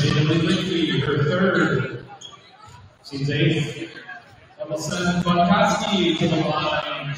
Her third. She's eighth. That will send Varsity to the line.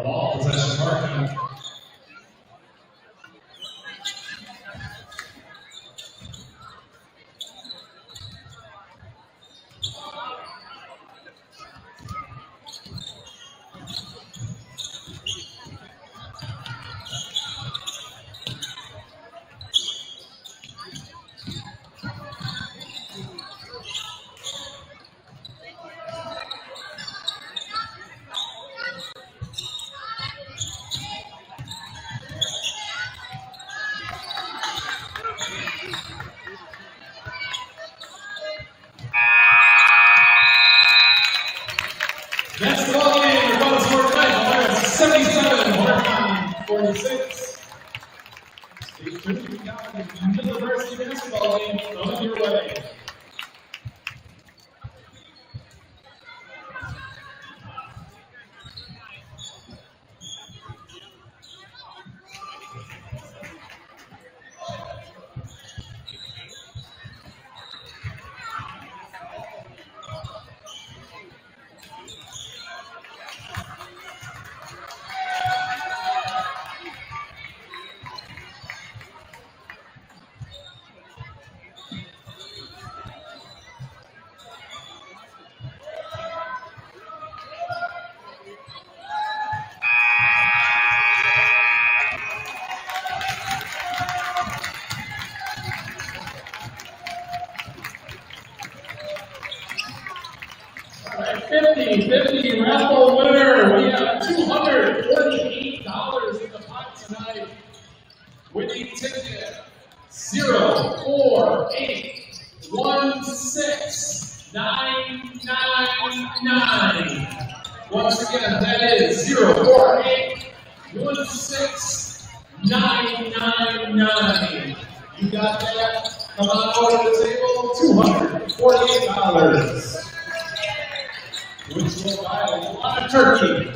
Ball possession Horicon. Next ball game, the final score tonight, 77, Horicon 46. Stay tuned, we got the Varsity basketball game on your way. All right, 50 raffle winner. We have $248 in the pot tonight. Winning ticket 048169999. Once again, that is 048169999. You got that? Come on over to the table. $248. Which will buy a lot of turkey.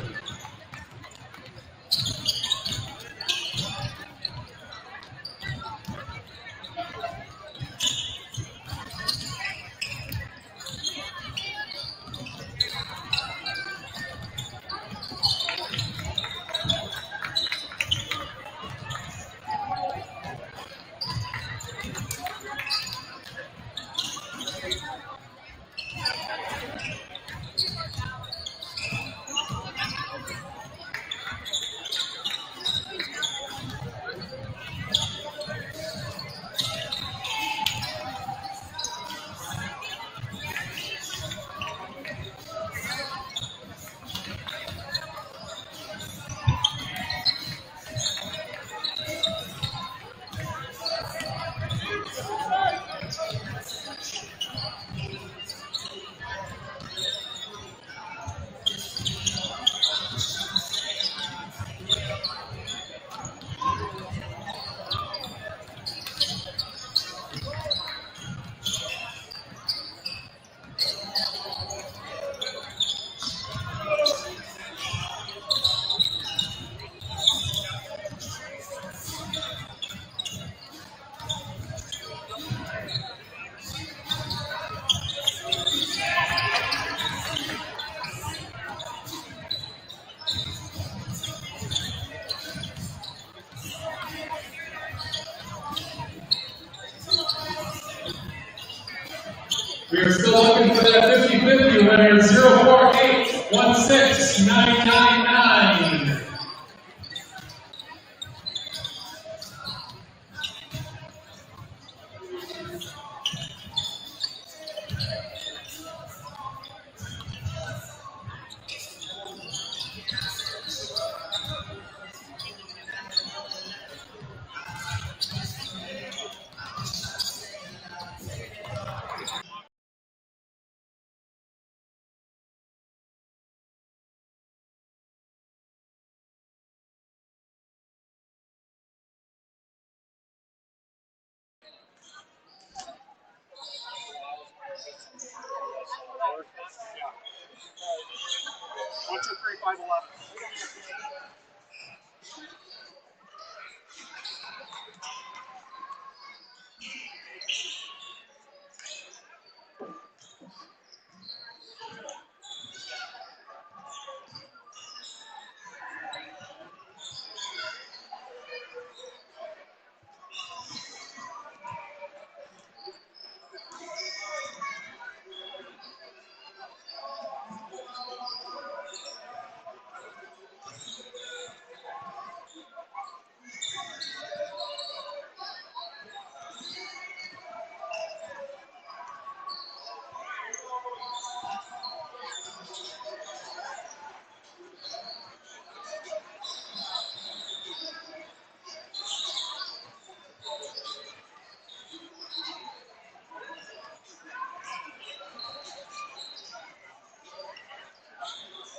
We're still looking for that 50-50 winner, 048-16999.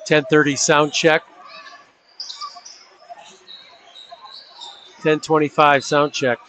10:30 sound check. 10:25 sound check.048-16999.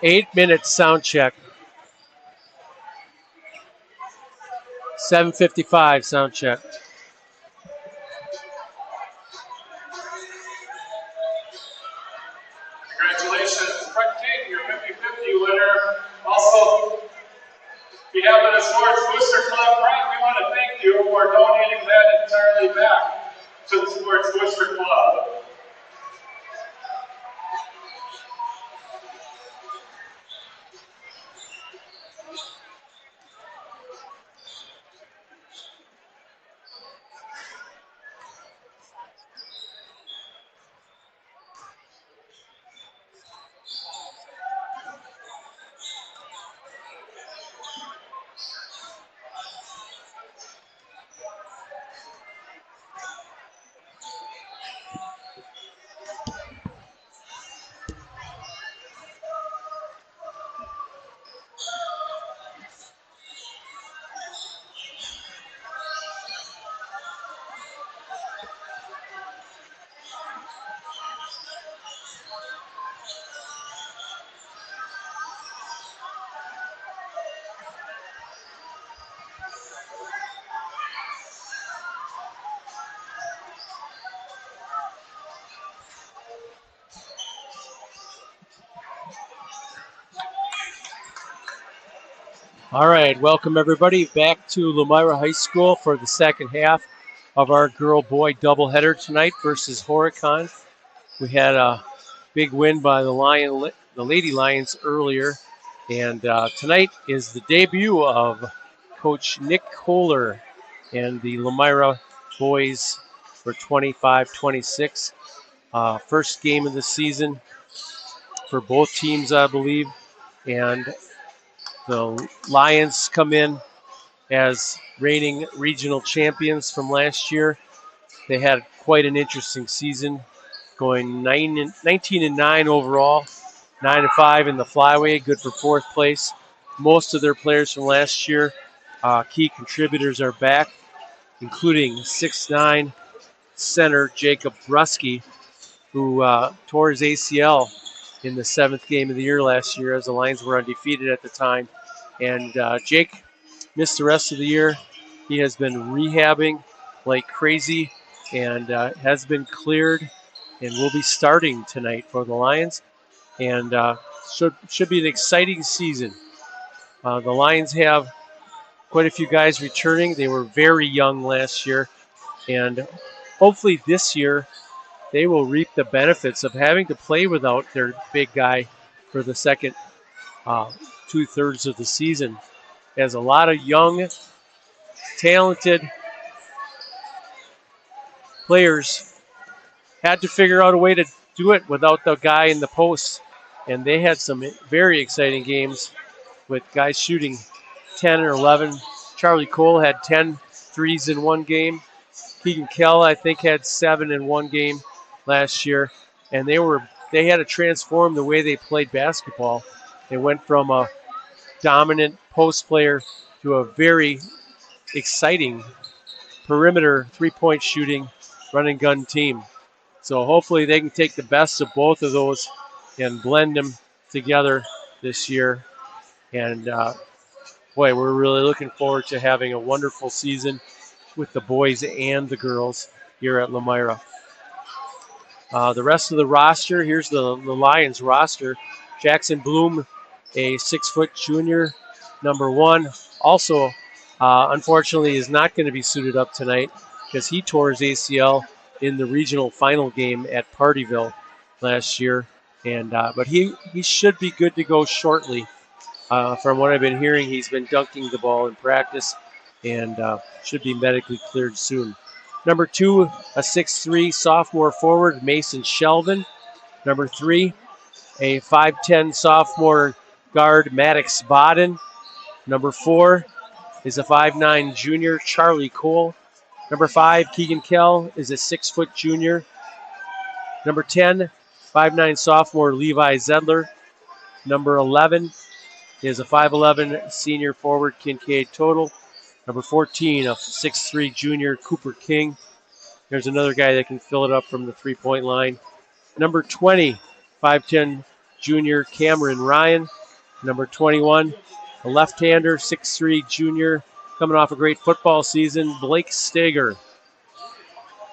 8-minute sound check. 7:55 sound check. Congratulations, Frank King, your 50-50 winner. Also, if you have a Sports Booster Club friend, we want to thank you for donating that entirely back to the Sports Booster Club. All right, welcome everybody back to Lomira High School for the second half of our girl-boy doubleheader tonight versus Horicon. We had a big win by the Lady Lions earlier, and tonight is the debut of Coach Nick Kohler and the Lomira boys for 25-26. First game of the season for both teams, I believe, and the Lions come in as reigning regional champions from last year. They had quite an interesting season, going 19-9 overall, 9-5 in the flyweight, good for fourth place. Most of their players from last year, key contributors, are back, including 6'9" center Jacob Brusky, who tore his ACL in the seventh game of the year last year as the Lions were undefeated at the time. And Jake missed the rest of the year. He has been rehabbing like crazy and has been cleared and will be starting tonight for the Lions. And should be an exciting season. The Lions have quite a few guys returning. They were very young last year. And hopefully this year they will reap the benefits of having to play without their big guy for the second two-thirds of the season. As a lot of young, talented players had to figure out a way to do it without the guy in the post. And they had some very exciting games with guys shooting 10 or 11. Charlie Cole had 10 threes in one game. Keegan Kell, I think, had 7 in one game last year. And they had to transform the way they played basketball. They went from a dominant post player to a very exciting perimeter three-point shooting run and gun team. So hopefully they can take the best of both of those and blend them together this year. And boy, we're really looking forward to having a wonderful season with the boys and the girls here at Lomira. The rest of the roster, here's the Lions roster. Jackson Bloom, a 6-foot junior, number 1. Also, unfortunately, is not going to be suited up tonight because he tore his ACL in the regional final game at Partyville last year. And but he should be good to go shortly. From what I've been hearing, he's been dunking the ball in practice and should be medically cleared soon. Number 2, a 6'3" sophomore forward, Mason Shelvin. Number 3, a 5'10" sophomore guard, Maddox Bodden. Number 4 is a 5'9" junior, Charlie Cole. Number 5, Keegan Kell, is a 6-foot junior. Number 10, 5'9" sophomore, Levi Zedler. Number 11 is a 5'11" senior forward, Kincaid Total. Number 14, a 6'3" junior, Cooper King. There's another guy that can fill it up from the three-point line. Number 20, 5'10" junior, Cameron Ryan. Number 21, a left-hander, 6'3" junior, coming off a great football season, Blake Stager.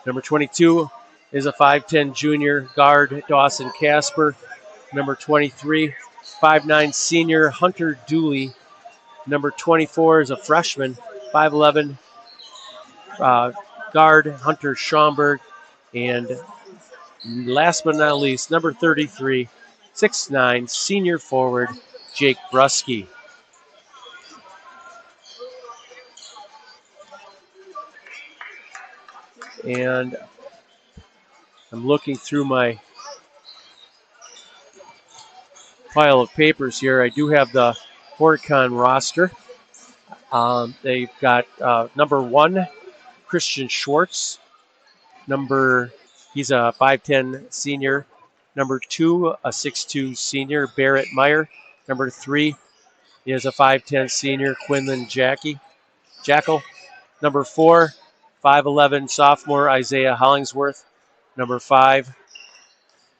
Number 22 is a 5'10" junior guard, Dawson Casper. Number 23, 5'9" senior, Hunter Dooley. Number 24 is a freshman, 5'11" guard, Hunter Schomburg. And last but not least, number 33, 6'9", senior forward, Jake Brusky. And I'm looking through my pile of papers here. I do have the Horicon roster. They've got number 1, Christian Schwartz. He's a 5'10" senior. Number 2, a 6'2" senior, Barrett Meyer. Number 3 is a 5'10" senior, Quinlan Jackal. Number 4, 5'11" sophomore, Isaiah Hollingsworth. Number 5,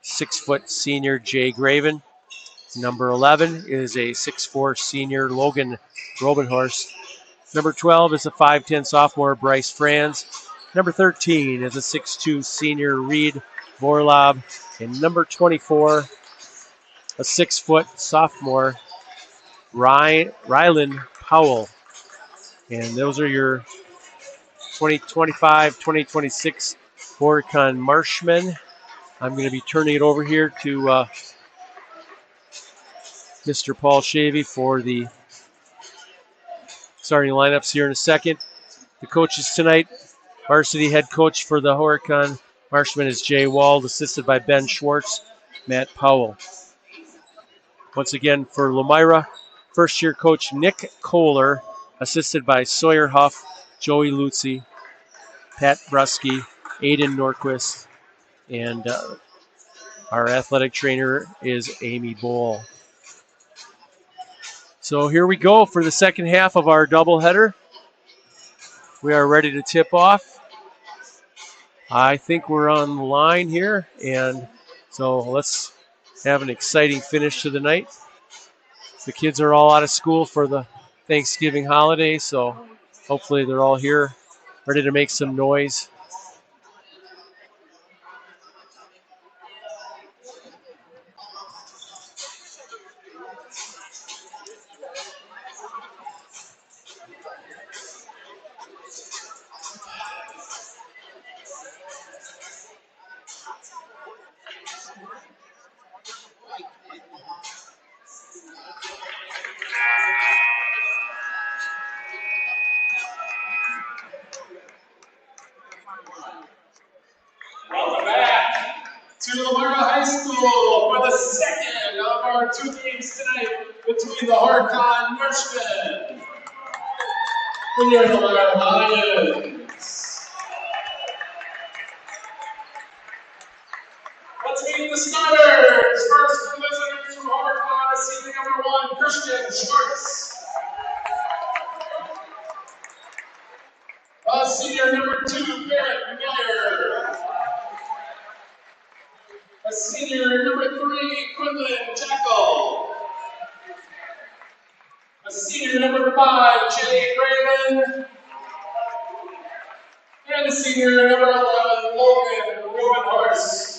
6-foot senior, Jay Graven. Number 11 is a 6'4" senior, Logan Robenhorst. Number 12 is a 5'10" sophomore, Bryce Franz. Number 13 is a 6'2" senior, Reed Vorlob. And number 24, a 6-foot sophomore, Rylan Powell. And those are your 2025-2026 Horicon Marshmen. I'm going to be turning it over here to Mr. Paul Shavy for the starting lineups here in a second. The coaches tonight, varsity head coach for the Horicon Marshmen is Jay Wald, assisted by Ben Schwartz, Matt Powell. Once again for Lomira, first-year coach Nick Kohler, assisted by Sawyer Huff, Joey Lutzi, Pat Brusky, Aiden Norquist, and our athletic trainer is Amy Bohl. So here we go for the second half of our doubleheader. We are ready to tip off. I think we're on the line here, and so let's have an exciting finish to the night. The kids are all out of school for the Thanksgiving holiday, so hopefully they're all here, ready to make some noise. Welcome back to Lomira High School for the second of our two games tonight between the Horicon Marshmen and your Lomira Lions. Let's meet the starters. First for the visitors from Horicon is senior number 1, Christian Schwartz. Senior number 2, Barrett Meyer. Senior number 3, Quinlan Jekyll. Senior number 5, Jay Graven. And senior number 11, Logan Rubenhorst.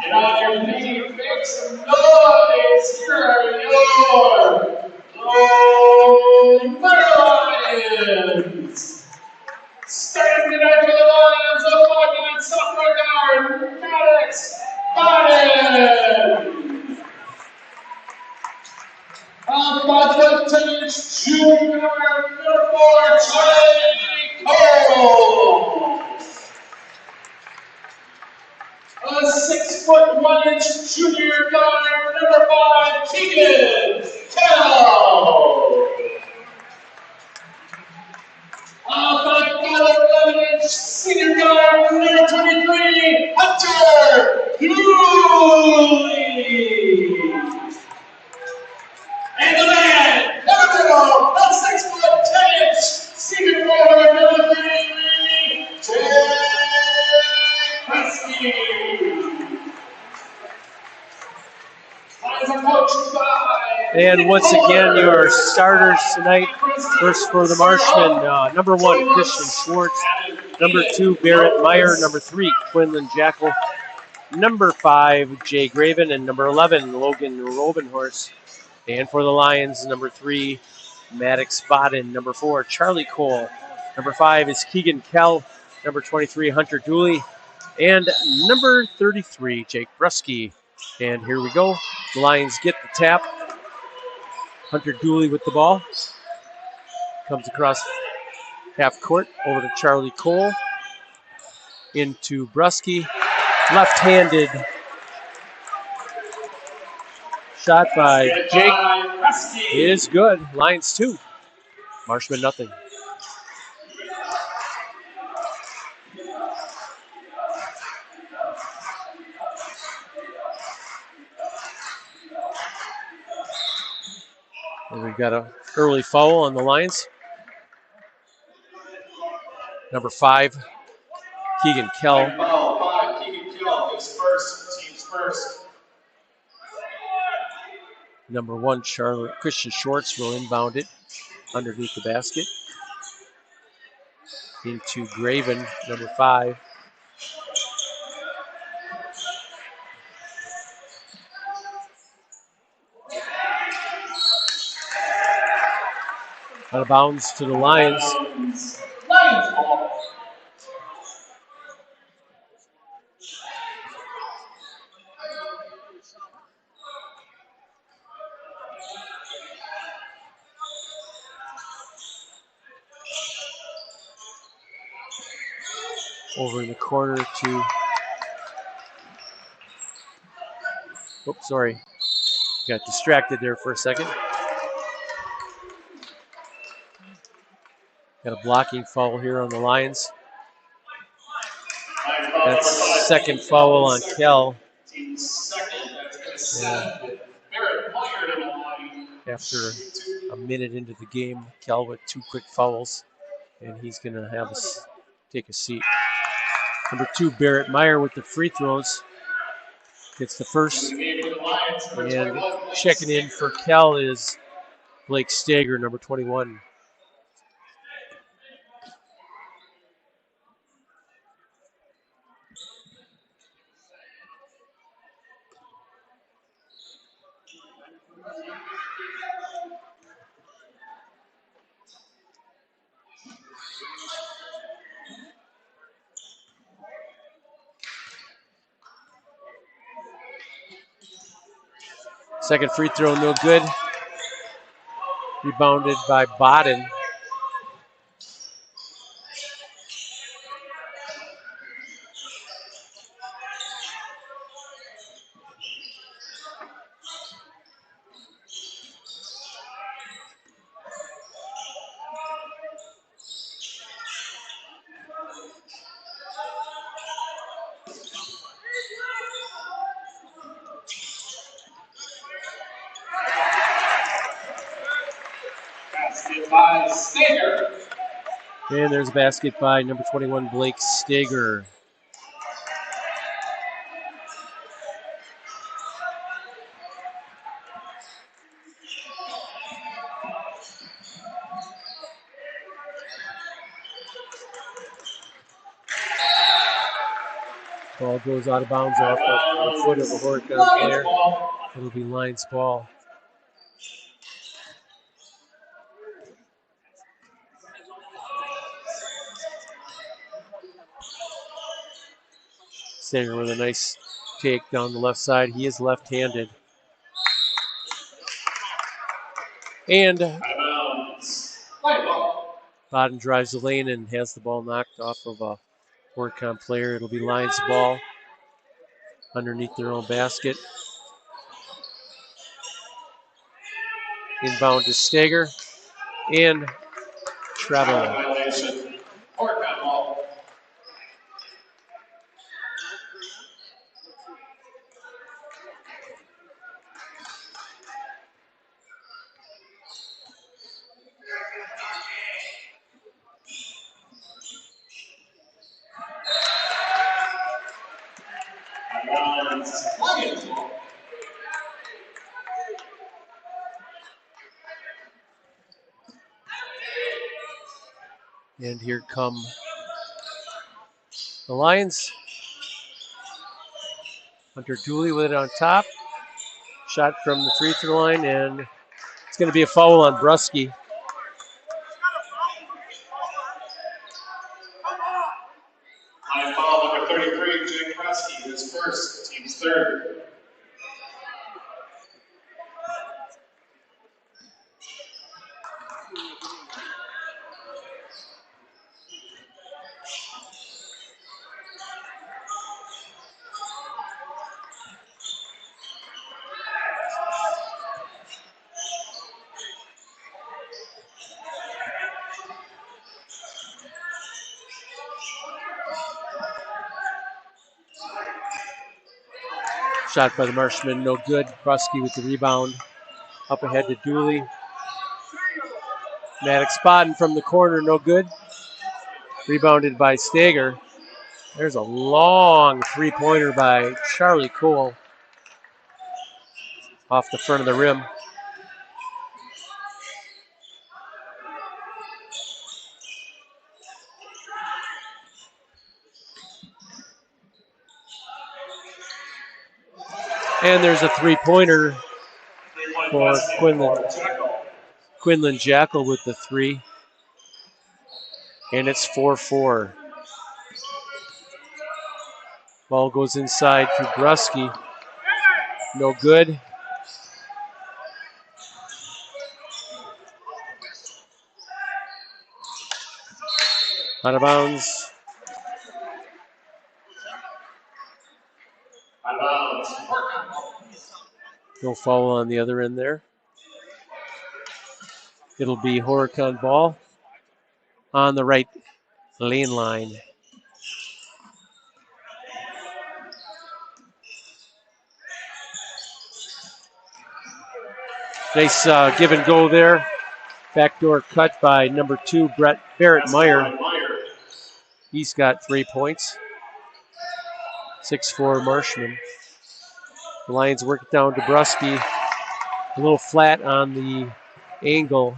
Get out your feet, make some noise. Here are your Lions. Starting tonight for the Lions, the 5-minute sophomore guard, Maddox Biden. Vintage junior, number 4, Charlie Cole. A 6'1" junior guard, number 5, Keegan Kell. A 5'11" senior guard, number 23, Hunter Dooley. And the man, number 6'10" senior forward, number 33, Jay Varsity. And once again, your starters tonight. First for the Marshmen, number 1, Christian Schwartz. Number 2, Barrett Meyer. Number 3, Quinlan Jackal. Number 5, Jay Graven. And number 11, Logan Rubenhorst. And for the Lions, number 3, Maddox Bodden. Number 4, Charlie Cole. Number 5 is Keegan Kell. Number 23, Hunter Dooley. And number 33, Jake Brusky. And here we go. The Lions get the tap. Hunter Dooley with the ball. Comes across half court over to Charlie Cole. Into Brusky. Left-handed shot by Jake is good. Lions 2. Marshmen nothing. And we've got an early foul on the Lions. Number 5, Keegan Kell. Foul 5, Keegan Kell is first, team's first. Number 1, Christian Shorts will inbound it underneath the basket. Into Graven, number 5. Out of bounds to the Lions. Lions ball. Over in the corner to, oops, sorry. Got distracted there for a second. Got a blocking foul here on the Lions. That's second foul on Kell. Team's second, that's going to Barrett Meyer to the line. After a minute into the game, Kell with 2 quick fouls, and he's going to have us take a seat. Number 2, Barrett Meyer with the free throws. Gets the first. And checking in for Kell is Blake Stager, number 21. Second free throw, no good. Rebounded by Bodden. By Stager. And there's a basket by number 21, Blake Stager. Ball goes out of bounds off the foot of a Horicon player. It'll be Lions ball. Stager with a nice take down the left side. He is left-handed. And Bodden drives the lane and has the ball knocked off of a Horicon player. It'll be Lions ball underneath their own basket. Inbound to Stager and travel. Violation. Horicon ball. Lions ball. And here come the Lions. Hunter Dooley with it on top. Shot from the free throw line, and it's going to be a foul on Brusky. High foul number 33, Jake Brusky, is first, team's third. Shot by the Marshman, no good. Brusky with the rebound. Up ahead to Dooley. Maddox spotting from the corner, no good. Rebounded by Stager. There's a long three-pointer by Charlie Cole off the front of the rim. And there's a three-pointer for Quinlan Jackal with the three. And it's 4-4. Ball goes inside to Brusky. No good. Out of bounds. No foul on the other end there. It'll be Horicon ball on the right lane line. Nice give and go there. Backdoor cut by number 2, Barrett Meyer. He's got 3 points. 6'4" Marshman. The Lions work it down to Brusky. A little flat on the angle,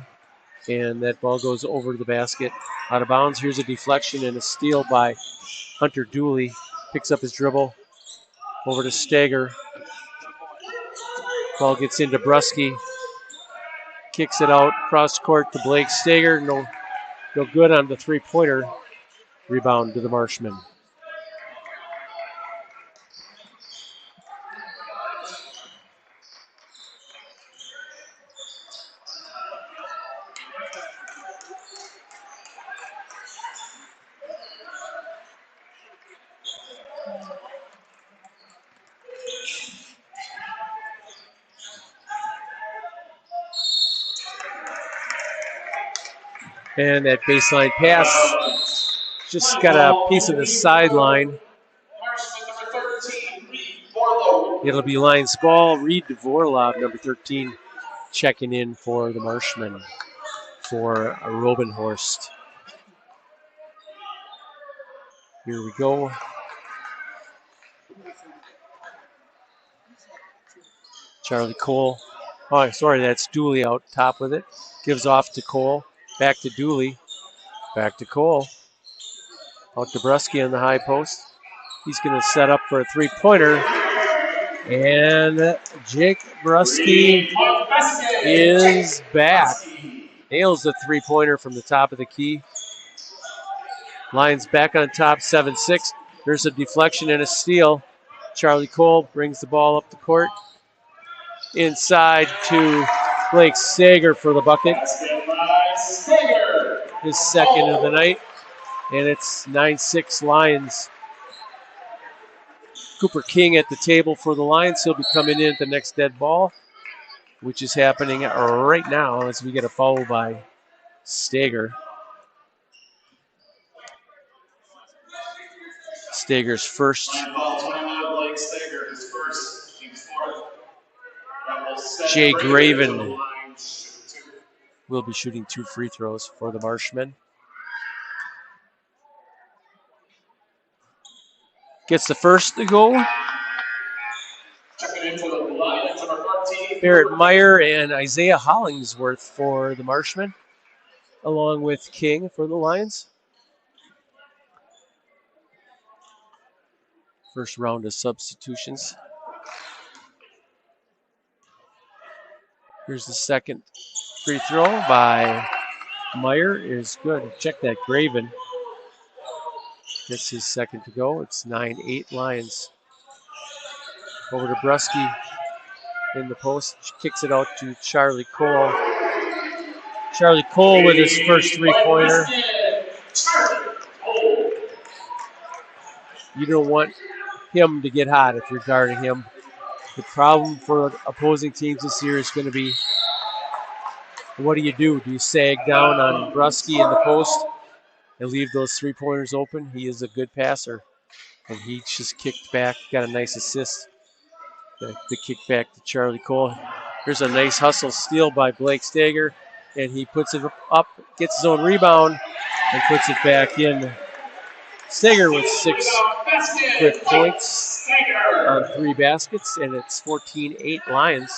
and that ball goes over the basket. Out of bounds. Here's a deflection and a steal by Hunter Dooley. Picks up his dribble. Over to Stager. Ball gets into Brusky. Kicks it out cross court to Blake Stager. No good on the three-pointer. Rebound to the Marshmen. And that baseline pass just got a piece of the sideline. It'll be Lions ball. Reed Dvorlov, number 13, checking in for the Marshmen for Robenhorst. Here we go. Charlie Cole. Oh, sorry, that's Dooley out top with it. Gives off to Cole. Back to Dooley. Back to Cole. Out to Brusky on the high post. He's going to set up for a three-pointer. And Jake Brusky is back. Nails the three-pointer from the top of the key. Lions back on top, 7-6. There's a deflection and a steal. Charlie Cole brings the ball up the court. Inside to Blake Stager for the bucket. His second of the night. And it's 9-6 Lions. Cooper King at the table for the Lions. He'll be coming in at the next dead ball, which is happening right now as we get a foul by Stager. Stager's first. Jay Graven will be shooting 2 free throws for the Marshmen. Gets the first to go. Barrett Meyer and Isaiah Hollingsworth for the Marshmen, along with King for the Lions. First round of substitutions. Here's the second free throw by Meyer is good. Check that, Graven. Gets his second to go. It's 9-8 Lions. Over to Brusky in the post. Kicks it out to Charlie Cole. Charlie Cole with his first three-pointer. You don't want him to get hot if you're guarding him. The problem for opposing teams this year is going to be, what do? Do you sag down on Brusky in the post and leave those three-pointers open? He is a good passer, and he just kicked back, got a nice assist. The kick back to Charlie Cole. Here's a nice hustle steal by Blake Stager. and he puts it up, gets his own rebound, and puts it back in. Steger with 6 quick points on 3 baskets, and it's 14-8 Lions.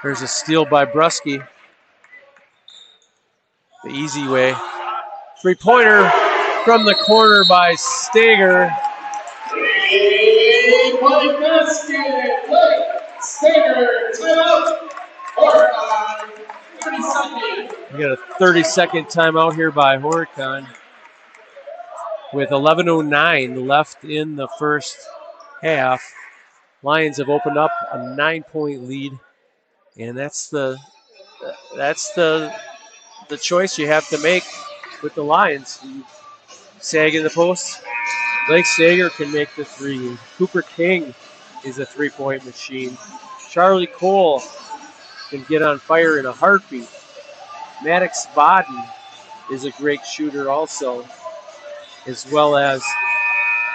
There's a steal by Brusky. The easy way. 3-pointer from the corner by Steger. Three-point basket. Steger, timeout. Horicon, 30-second. We got a 30-second timeout here by Horicon with 11:09 left in the first half. Lions have opened up a 9-point lead, and that's the choice you have to make with the Lions. You sag in the post. Blake Steger can make the three. Cooper King is a 3-point machine. Charlie Cole can get on fire in a heartbeat. Maddox Bodden is a great shooter also, as well as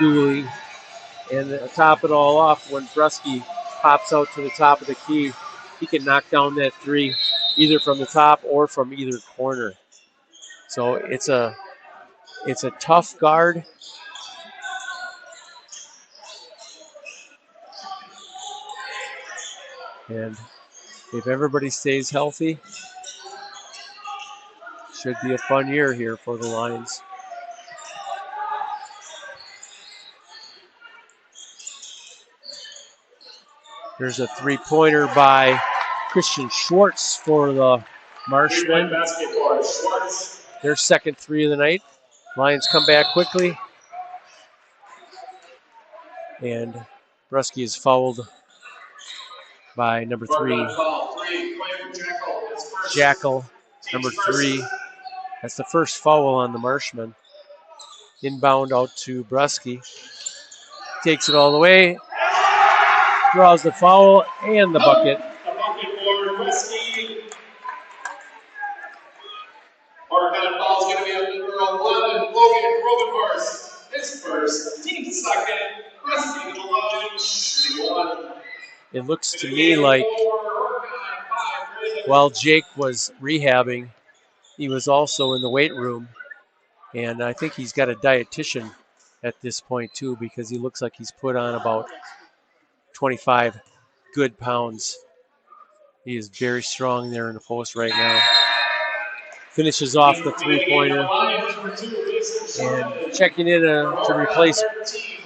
Dooley. And to top it all off, when Brusky pops out to the top of the key, he can knock down that three either from the top or from either corner. So it's a tough guard. And if everybody stays healthy, should be a fun year here for the Lions. There's a 3-pointer by Christian Schwartz for the Marshmen. Their second 3 of the night. Lions come back quickly. And Brusky is fouled by number 3. Jackal, number 3. That's the first foul on the Marshmen. Inbound out to Brusky. Takes it all the way. Draws the foul and the bucket. A bucket for Brusky. Horicon foul is going to be on number 11, Logan Robenhorst. His first, team second. Brusky to the line, shooting 1. It looks to me like while Jake was rehabbing, he was also in the weight room. And I think he's got a dietitian at this point too, because he looks like he's put on about 25 good pounds. He is very strong there in the post right now. Finishes off the 3-pointer. And checking in to replace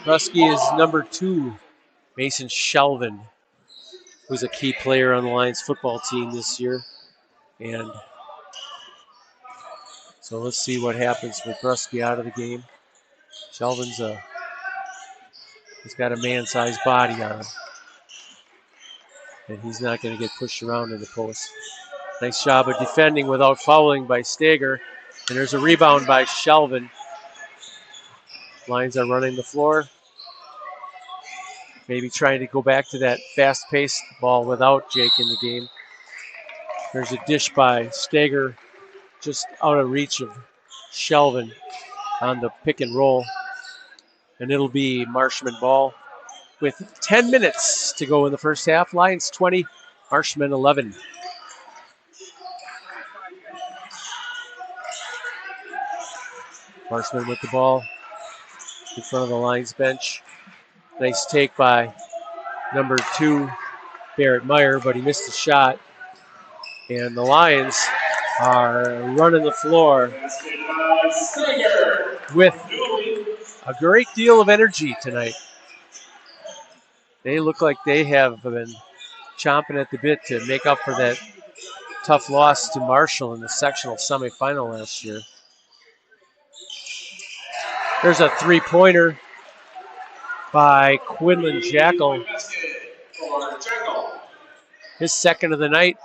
Brusky is number 2, Mason Shelvin, who's a key player on the Lions football team this year. And so let's see what happens with Brusky out of the game. Shelvin's he's got a man-sized body on him. And he's not going to get pushed around in the post. Nice job of defending without fouling by Steger. And there's a rebound by Shelvin. Lions are running the floor. Maybe trying to go back to that fast-paced ball without Jake in the game. There's a dish by Steger just out of reach of Shelvin on the pick and roll. And it'll be Marshman ball with 10 minutes to go in the first half. Lions 20, Marshmen 11. Marshman with the ball in front of the Lions bench. Nice take by number 2, Barrett Meyer, but he missed the shot. And the Lions are running the floor with a great deal of energy tonight. They look like they have been chomping at the bit to make up for that tough loss to Marshall in the sectional semifinal last year. There's a 3-pointer by Quinlan Jackal. His second of the night,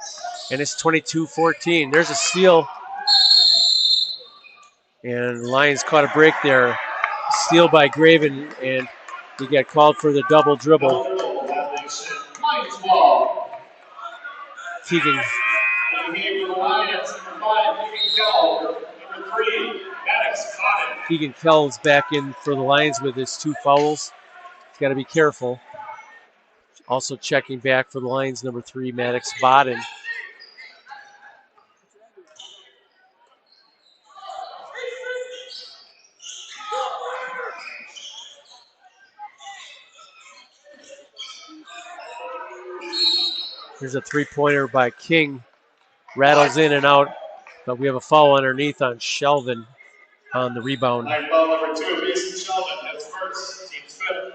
and it's 22-14. There's a steal. And the Lions caught a break there. Steal by Graven, and he got called for the double dribble. Keegan. Keegan Kell's back in for the Lions with his 2 fouls. He's got to be careful. Also checking back for the Lions, number 3, Maddox Bodden. Here's a 3-pointer by King. Rattles in and out, but we have a foul underneath on Shelvin on the rebound. Foul number 2, Mason Shelvin. That's first. Team's 5th.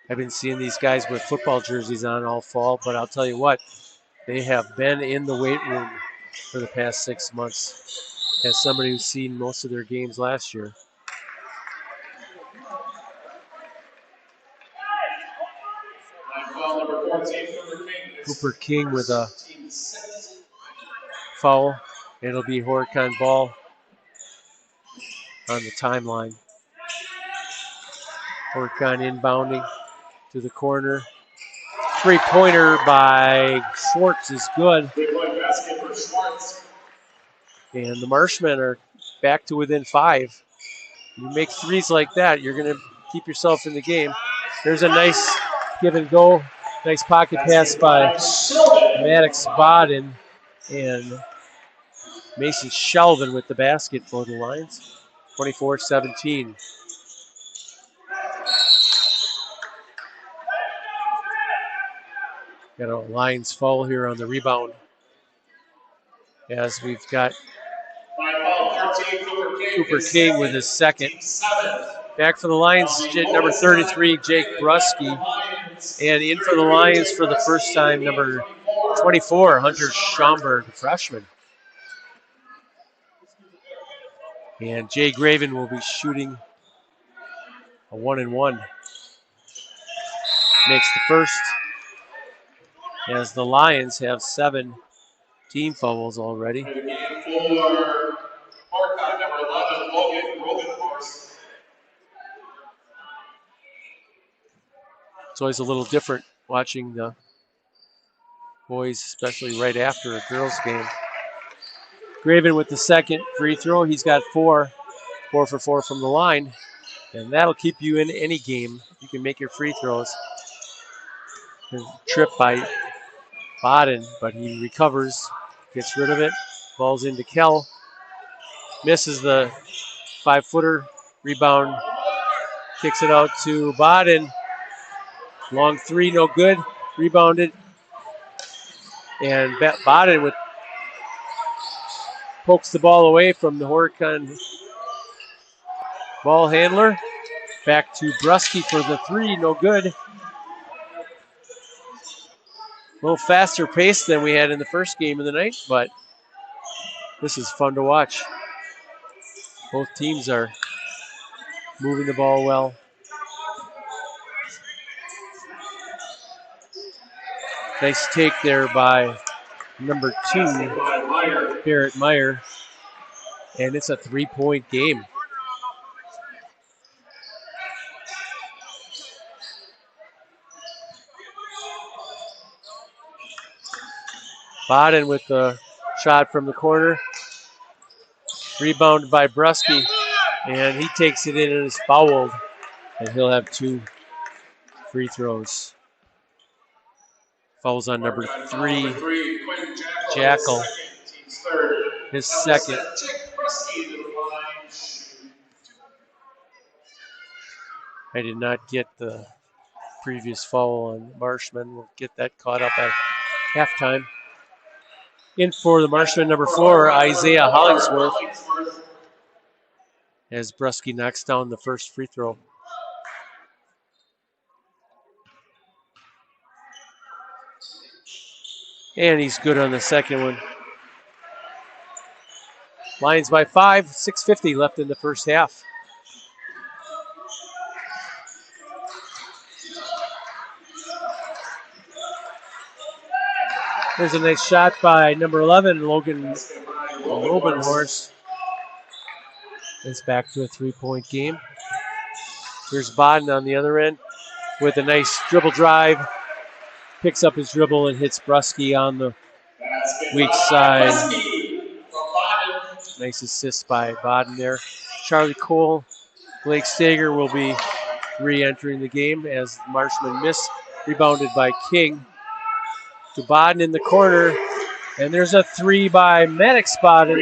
I've been seeing these guys with football jerseys on all fall, but I'll tell you what, they have been in the weight room for the past 6 months. As somebody who's seen most of their games last year. Foul number 14, Cooper King with a foul. It'll be Horicon ball on the timeline. Horicon inbounding to the corner. 3-pointer by Schwartz is good. And the Marshmen are back to within 5. You make threes like that, you're going to keep yourself in the game. There's a nice give and go. Nice pocket pass by Maddox Bodden and Mason Shelvin with the basket for the Lions. 24-17. Got a Lions foul here on the rebound. As we've got Cooper King with his 2nd. Back for the Lions, number 33, Jake Brusky. And in for the Lions for the first time, number 24, Hunter Schomburg, freshman. And Jay Graven will be shooting a 1-and-1. Makes the first, as the Lions have 7 team fouls already. It's always a little different watching the boys, especially right after a girls' game. Graven with the 2nd free throw. He's got 4 for 4 from the line, and that'll keep you in any game. You can make your free throws. Trip by Bodden, but he recovers, gets rid of it, falls into Kell, misses the 5-footer, rebound, kicks it out to Bodden. Long 3, no good, rebounded, and Bodden pokes the ball away from the Horicon ball handler. Back to Brusky for the 3, no good. A little faster pace than we had in the first game of the night, but this is fun to watch. Both teams are moving the ball well. Nice take there by number 2, Barrett Meyer, and it's a 3-point game. Bodden with the shot from the corner. Rebounded by Brusky, and he takes it in and is fouled, and he'll have 2 free throws. Fouls on number 3, Jackal, his 2nd. I did not get the previous foul on Marshman. We'll get that caught up at halftime. In for the Marshman, number 4, Isaiah Hollingsworth, as Brusky knocks down the first free throw. And he's good on the 2nd one. Lions by 5, 6:50 left in the first half. There's a nice shot by number 11, Logan Lobenhorst. It's back to a 3-point game. Here's Bodden on the other end with a nice dribble drive. Picks up his dribble and hits Brusky on the Weak side. Nice assist by Baden there. Charlie Cole, Blake Stager will be re-entering the game as Marshman missed. Rebounded by King. To Baden in the corner. And there's a 3 by Maddox Baden.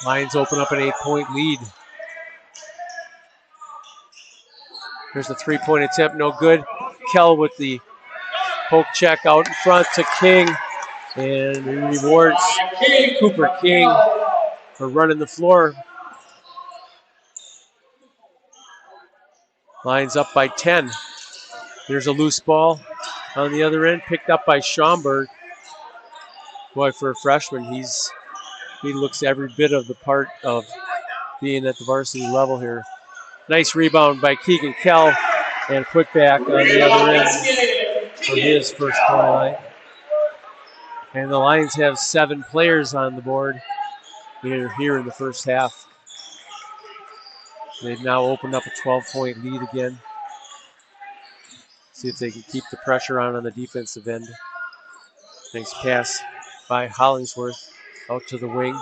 Lions open up an 8-point lead. There's the 3-point attempt, no good. Kell with the poke check out in front to King. And he rewards Cooper King for running the floor. Lions up by 10. There's a loose ball on the other end, picked up by Schaumburg. Boy, for a freshman, he looks every bit of the part of being at the varsity level here. Nice rebound by Keegan Kell and put back on the other end for his first point. And the Lions have 7 players on the board here in the first half. They've now opened up a 12-point lead again. See if they can keep the pressure on the defensive end. Nice pass by Hollingsworth out to the wing.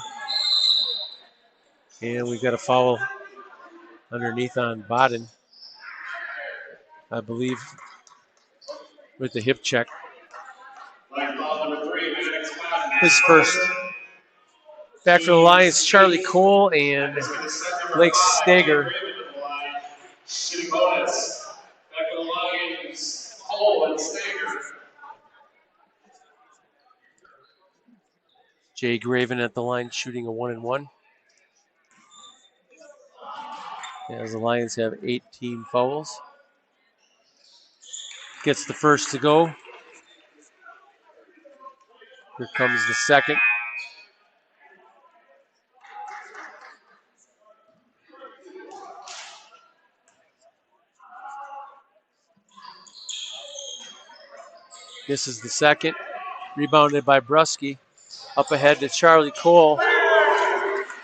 And we've got a foul underneath on Baden, I believe, with the hip check. His first. Back for the Lions, Charlie Cole and Blake Stager. Jay Graven at the line shooting a 1-and-1. As the Lions have 18 fouls. Gets the first to go. Here comes the second. This is the second. Rebounded by Brusky. Up ahead to Charlie Cole.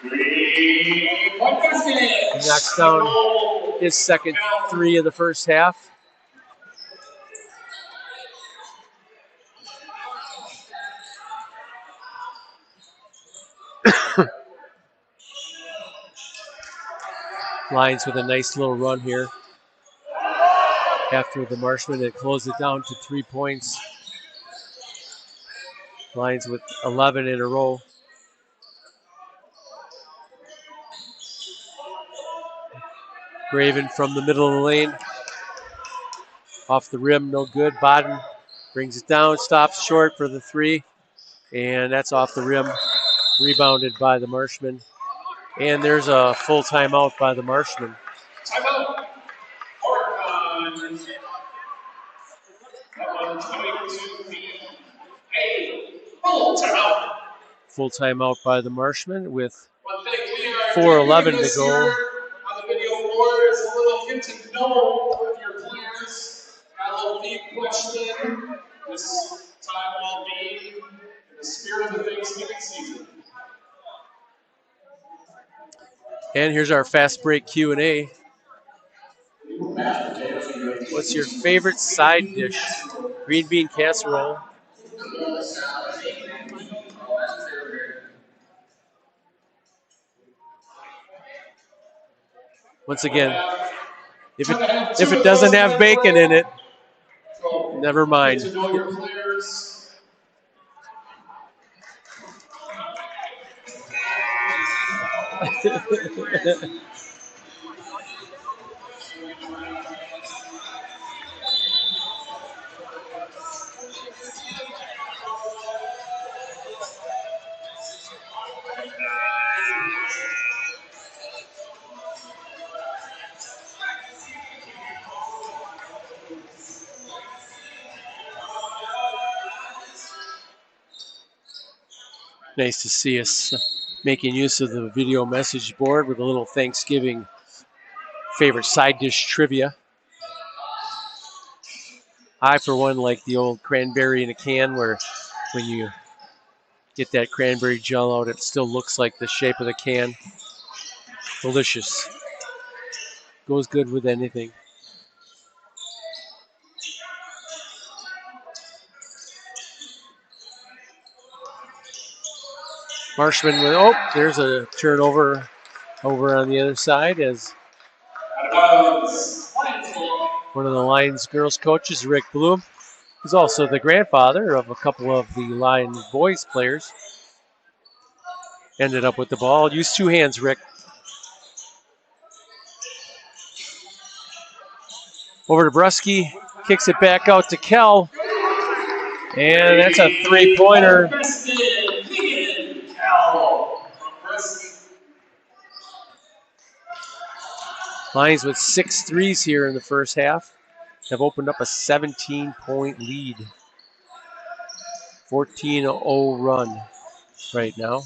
He knocks down his second 3 of the first half. Lions with a nice little run here. After the Marshman had closed it down to 3 points. Lions with 11 in a row. Graven from the middle of the lane. Off the rim, no good. Baden brings it down, stops short for the 3. And that's off the rim. Rebounded by the Marshman. And there's a full timeout by the Marshman. Timeout. Horicon. Full timeout by the Marshman with 4:11 to go. On the video board, it's a little get to know your players. Got a little deep question. This time will be in the spirit of the Thanksgiving season. And here's our fast break Q&A. What's your favorite side dish? Green bean casserole. Once again, if it doesn't have bacon in it, never mind. Nice to see us making use of the video message board with a little Thanksgiving favorite side dish trivia. I, for one, like the old cranberry in a can where when you get that cranberry gel out, it still looks like the shape of the can. Delicious. Goes good with anything. Marshman with, oh, there's a turnover over on the other side as one of the Lions girls coaches, Rick Bloom, is also the grandfather of a couple of the Lions boys players. Ended up with the ball. Use two hands, Rick. Over to Brusky. Kicks it back out to Kell. And that's a three-pointer. Lions with 6 threes here in the first half have opened up a 17-point lead. 14-0 run right now.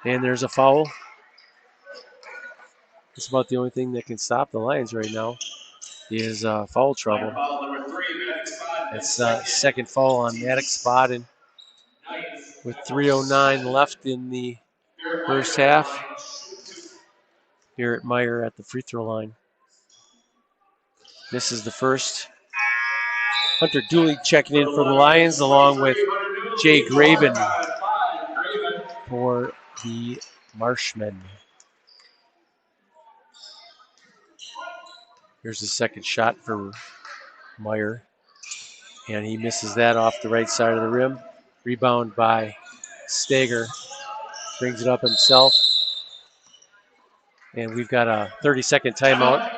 And there's a foul. It's about the only thing that can stop the Lions right now is foul trouble. It's second foul on Maddox Bodden with 3:09 left in the first half. Here at Meyer at the free throw line. This is the first. Hunter Dooley checking in for the Lions along with Jay Graven for the Marshmen. Here's the second shot for Meyer. And he misses that off the right side of the rim. Rebound by Stager. Brings it up himself. And we've got a 30-second timeout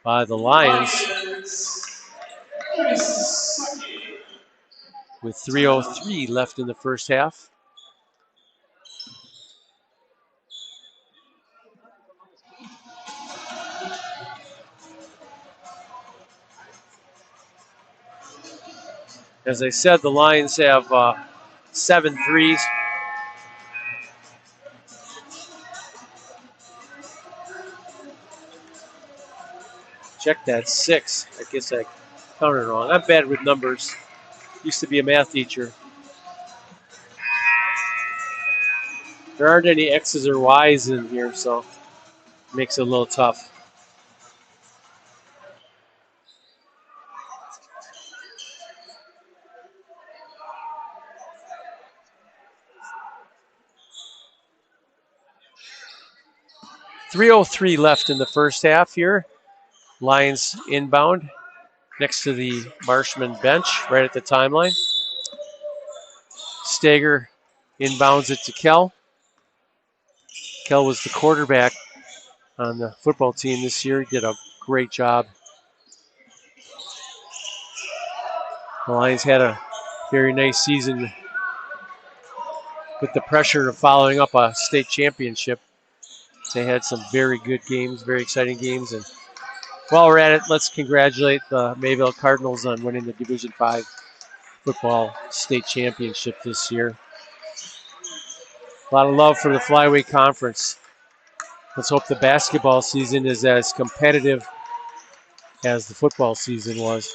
by the Lions with 3:03 left in the first half. As I said, the Lions have 7 threes. Check that, 6. I guess I counted wrong. I'm bad with numbers. Used to be a math teacher. There aren't any X's or Y's in here, so it makes it a little tough. .303 left in the first half here. Lions inbound next to the Marshman bench, right at the timeline. Stager inbounds it to Kell. Kell was the quarterback on the football team this year. He did a great job. The Lions had a very nice season with the pressure of following up a state championship. They had some very good games, very exciting games. And while we're at it, let's congratulate the Mayville Cardinals on winning the Division V football state championship this year. A lot of love for the Flyweight Conference. Let's hope the basketball season is as competitive as the football season was.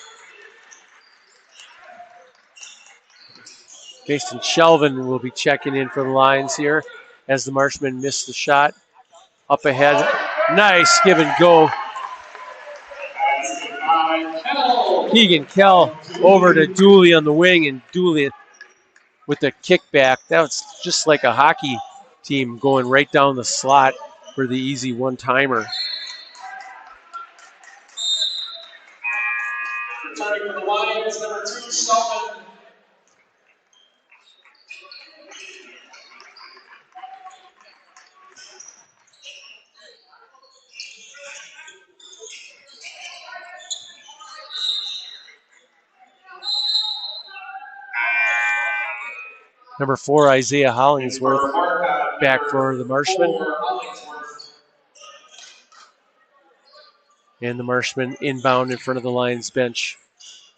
Jason Shelvin will be checking in for the Lions here as the Marshmen miss the shot. Up ahead, nice give and go. Keegan Kell over to Dooley on the wing, and Dooley with the kickback. That was just like a hockey team going right down the slot for the easy one-timer. Returning for the Lions, number 2, Shelton. Number 4, Isaiah Hollingsworth, back for the Marshmen. And the Marshmen inbound in front of the Lions bench.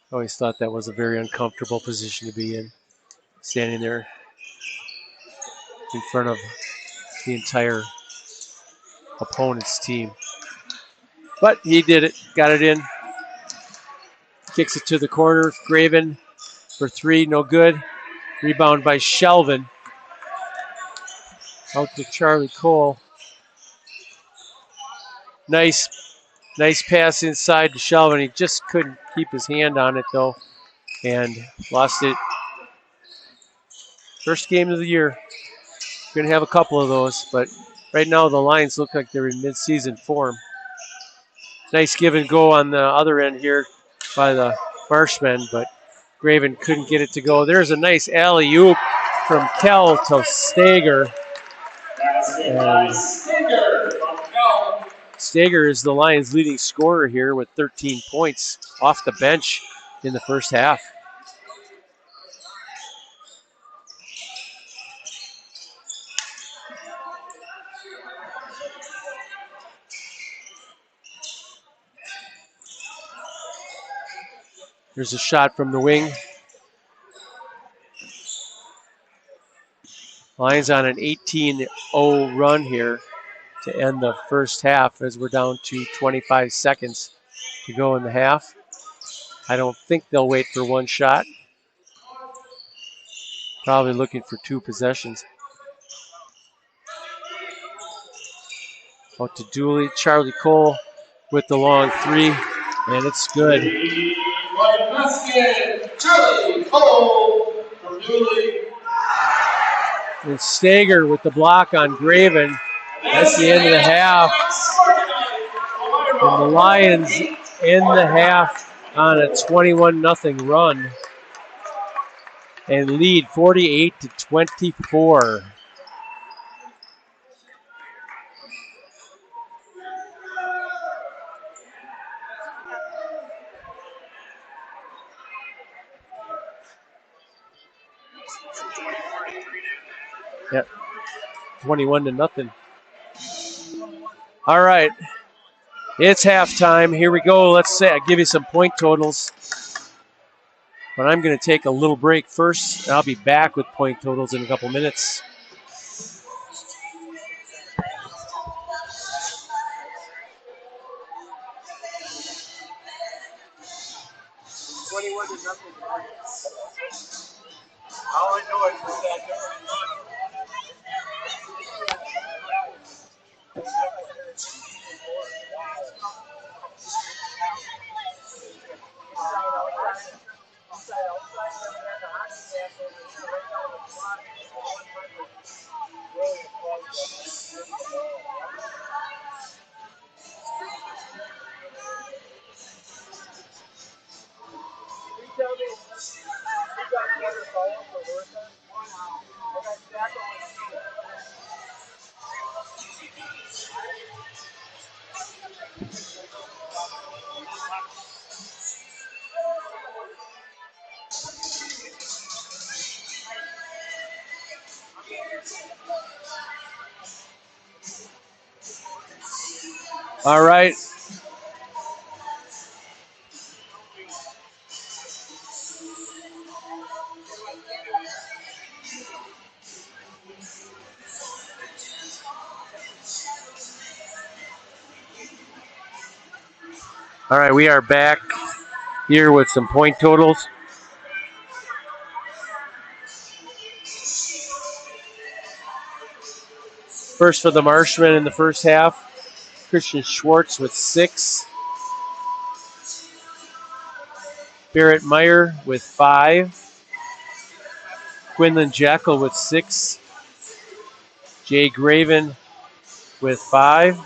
I always thought that was a very uncomfortable position to be in, standing there in front of the entire opponent's team. But he did it, got it in. Kicks it to the corner, Graven for 3, no good. Rebound by Shelvin. Out to Charlie Cole. Nice pass inside to Shelvin. He just couldn't keep his hand on it though, and lost it First game of the year. Going to have a couple of those, but right now the Lions look like they're in mid-season form. Nice give and go on the other end here by the Marshmen, but Graven couldn't get it to go. There's a nice alley-oop from Kell to Stager. And Stager is the Lions' leading scorer here with 13 points off the bench in the first half. There's a shot from the wing. Lions on an 18-0 run here to end the first half as we're down to 25 seconds to go in the half. I don't think they'll wait for one shot. Probably looking for two possessions. Out to Dooley. Charlie Cole with the long three, and it's good. Charlie Cole from Dooley. And Stager with the block on Graven. That's the end of the half. And the Lions end the half on a 21-0 run and lead 48-24. Yep, 21-0. All right, it's halftime. Here we go. Let's say I give you some point totals, but I'm going to take a little break first. I'll be back with point totals in a couple minutes. All I know is that All right. All right, we are back here with some point totals. First for the Marshmen in the first half, Christian Schwartz with 6. Barrett Meyer with 5. Quinlan Jekyll with 6. Jay Graven with 5.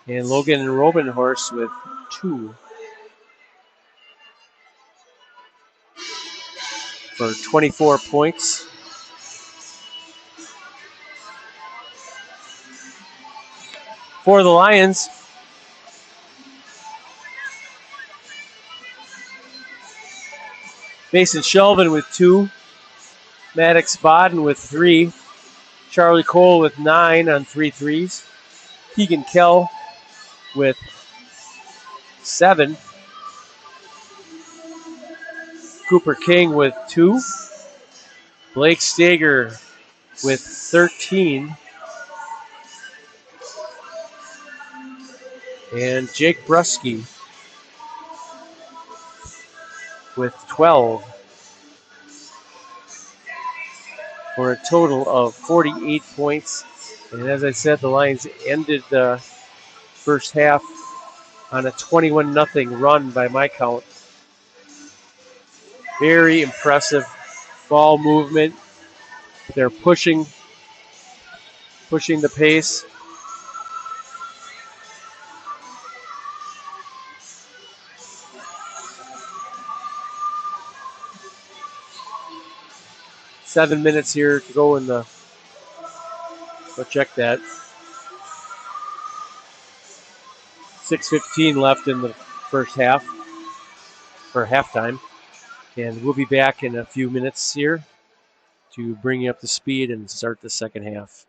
And Logan Robenhorst with 2. For 24 points. For the Lions, Mason Shelvin with 2. Maddox Bodden with 3. Charlie Cole with 9 on 3 threes. Keegan Kell with 7. Cooper King with 2. Blake Stager with 13. And Jake Brusky with 12. For a total of 48 points. And as I said, the Lions ended the first half on a 21-0 run by my count. Very impressive ball movement, They're pushing the pace. Seven minutes here to go in the. We'll check that. 6:15 left in the first half, or halftime. And we'll be back in a few minutes here to bring you up to speed and start the second half.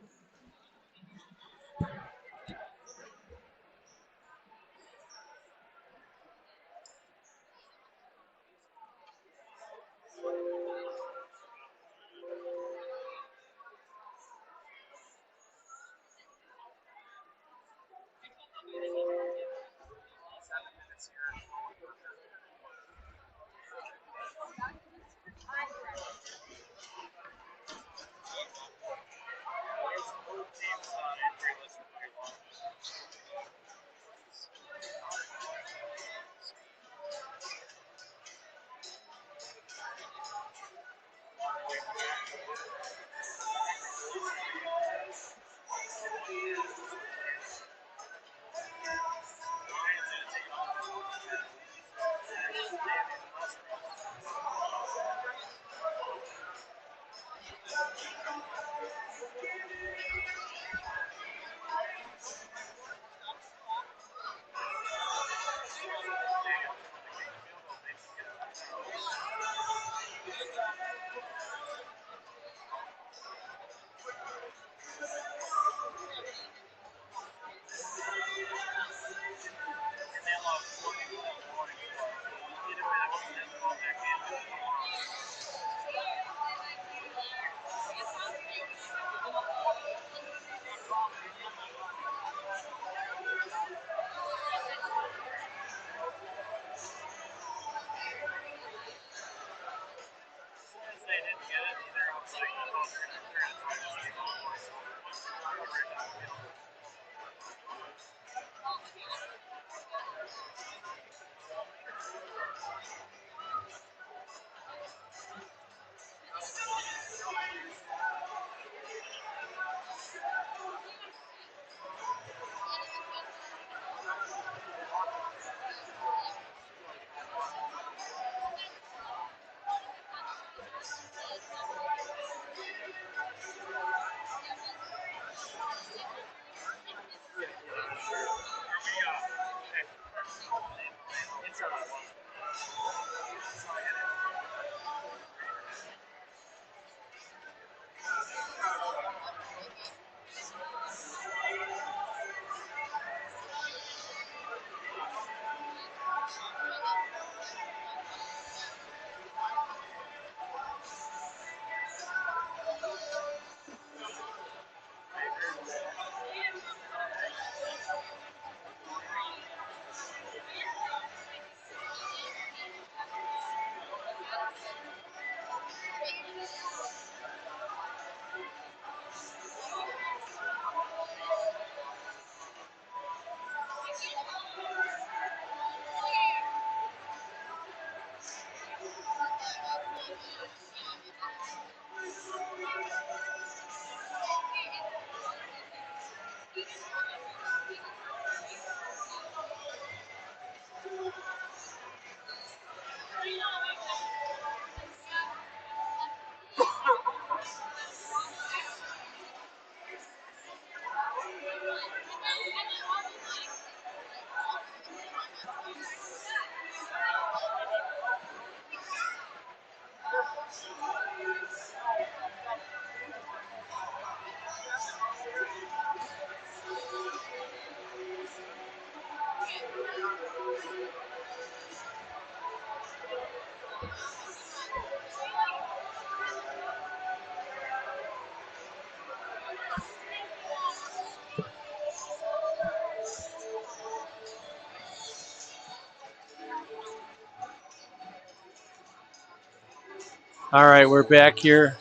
All right, we're back here.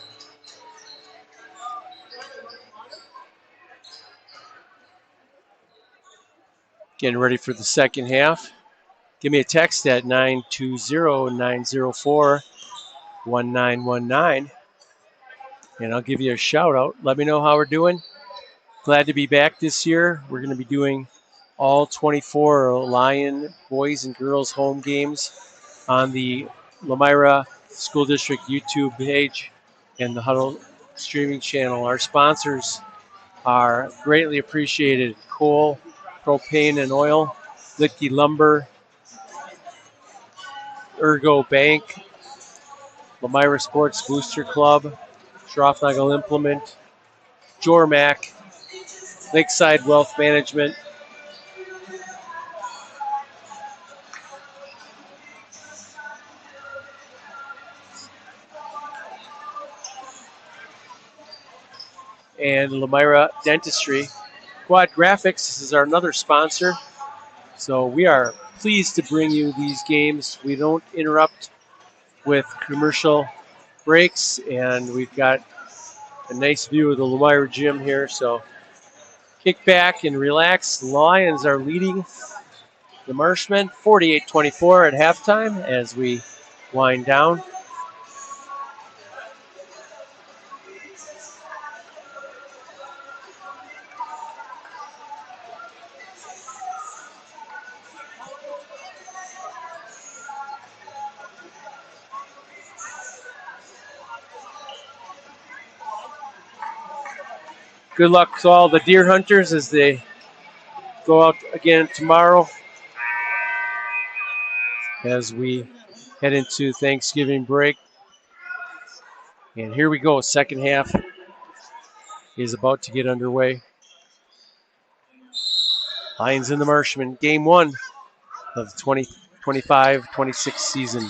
Getting ready for the second half. Give me a text at 920-904-1919. and I'll give you a shout out. Let me know how we're doing. Glad to be back this year. We're going to be doing all 24 Lion boys and girls home games on the Lomira School District YouTube page and the Huddle streaming channel. Our sponsors are greatly appreciated: coal, propane and oil, Litke Lumber, Ergo Bank, Lomira Sports Booster Club, Schroffnagel Implement, Jormac, Lakeside Wealth Management, and Lomira Dentistry. Quad Graphics is our another sponsor. So we are pleased to bring you these games. We don't interrupt with commercial breaks, and we've got a nice view of the Lomira gym here. So kick back and relax. The Lions are leading the Marshmen 48-24 at halftime as we wind down. Good luck to all the deer hunters as they go out again tomorrow as we head into Thanksgiving break. And here we go. Second half is about to get underway. Lions in the Marshmen, game one of the 2025-26 season.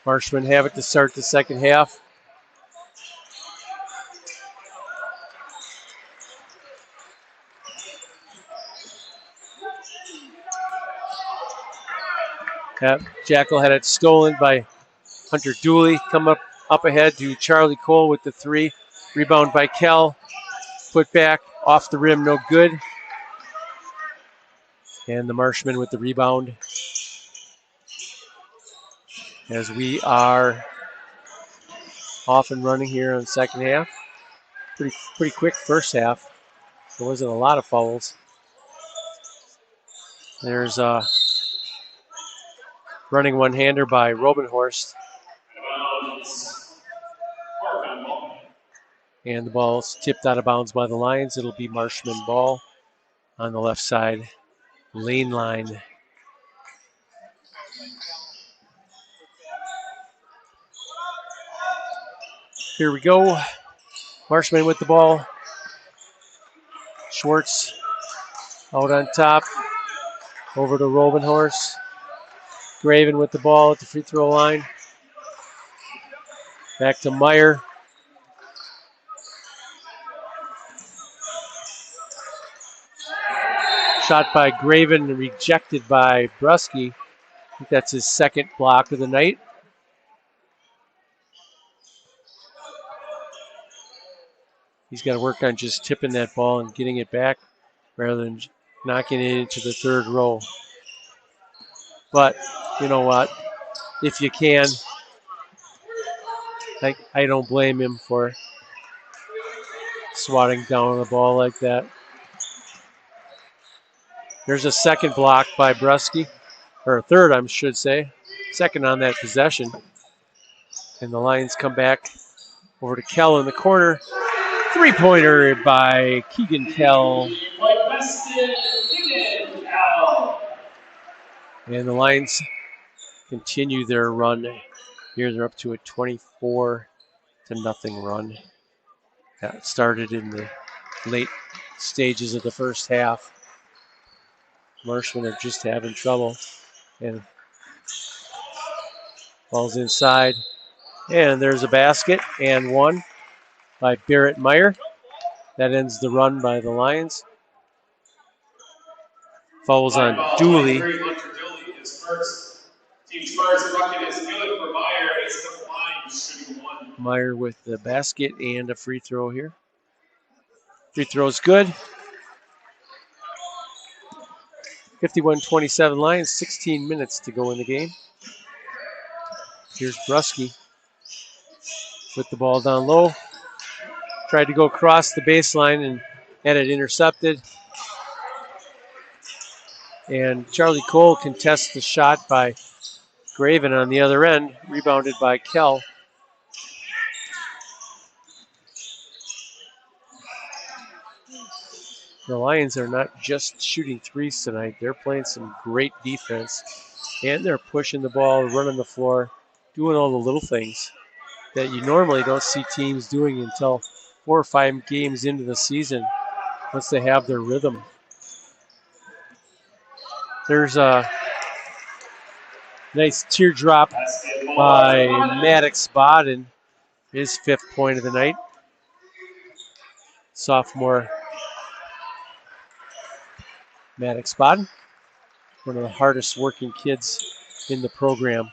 Marshmen have it to start the second half. Jackal had it stolen by Hunter Dooley. Come up ahead to Charlie Cole with the three. Rebound by Kell. Put back off the rim, no good. And the Marshmen with the rebound. As we are off and running here in the second half. Pretty quick first half. There wasn't a lot of fouls. There's a running one-hander by Robenhorst. And the ball's tipped out of bounds by the Lions. It'll be Marshman ball on the left side lane line. Here we go. Marshman with the ball. Schwartz out on top. Over to Robenhorst. Graven with the ball at the free throw line. Back to Meyer. Shot by Graven, rejected by Brusky. I think that's his second block of the night. He's got to work on just tipping that ball and getting it back rather than knocking it into the third row. But you know what? If you can, I don't blame him for swatting down the ball like that. There's a second block by Brusky, or a third, I should say. Second on that possession. And the Lions come back over to Kell in the corner. Three-pointer by Keegan Kell. And the Lions continue their run. Here they're up to a 24-0 run. That started in the late stages of the first half. Marshmen are just having trouble. And ball's inside. And there's a basket and one by Barrett Meyer. That ends the run by the Lions. Fouls on Dooley. Team's first bucket is good for Meyer. It's the Lions shooting one. Meyer with the basket and a free throw here. Free throw's good. 51-27 Lions, 16 minutes to go in the game. Here's Brusky. with the ball down low. Tried to go across the baseline and had it intercepted. And Charlie Cole contests the shot by Graven on the other end, rebounded by Kell. The Lions are not just shooting threes tonight. They're playing some great defense. And they're pushing the ball, running the floor, doing all the little things that you normally don't see teams doing until 4 or 5 games into the season once they have their rhythm. There's a nice teardrop by Maddox Bodden, his 5th point of the night. Sophomore Maddox Bodden, one of the hardest working kids in the program.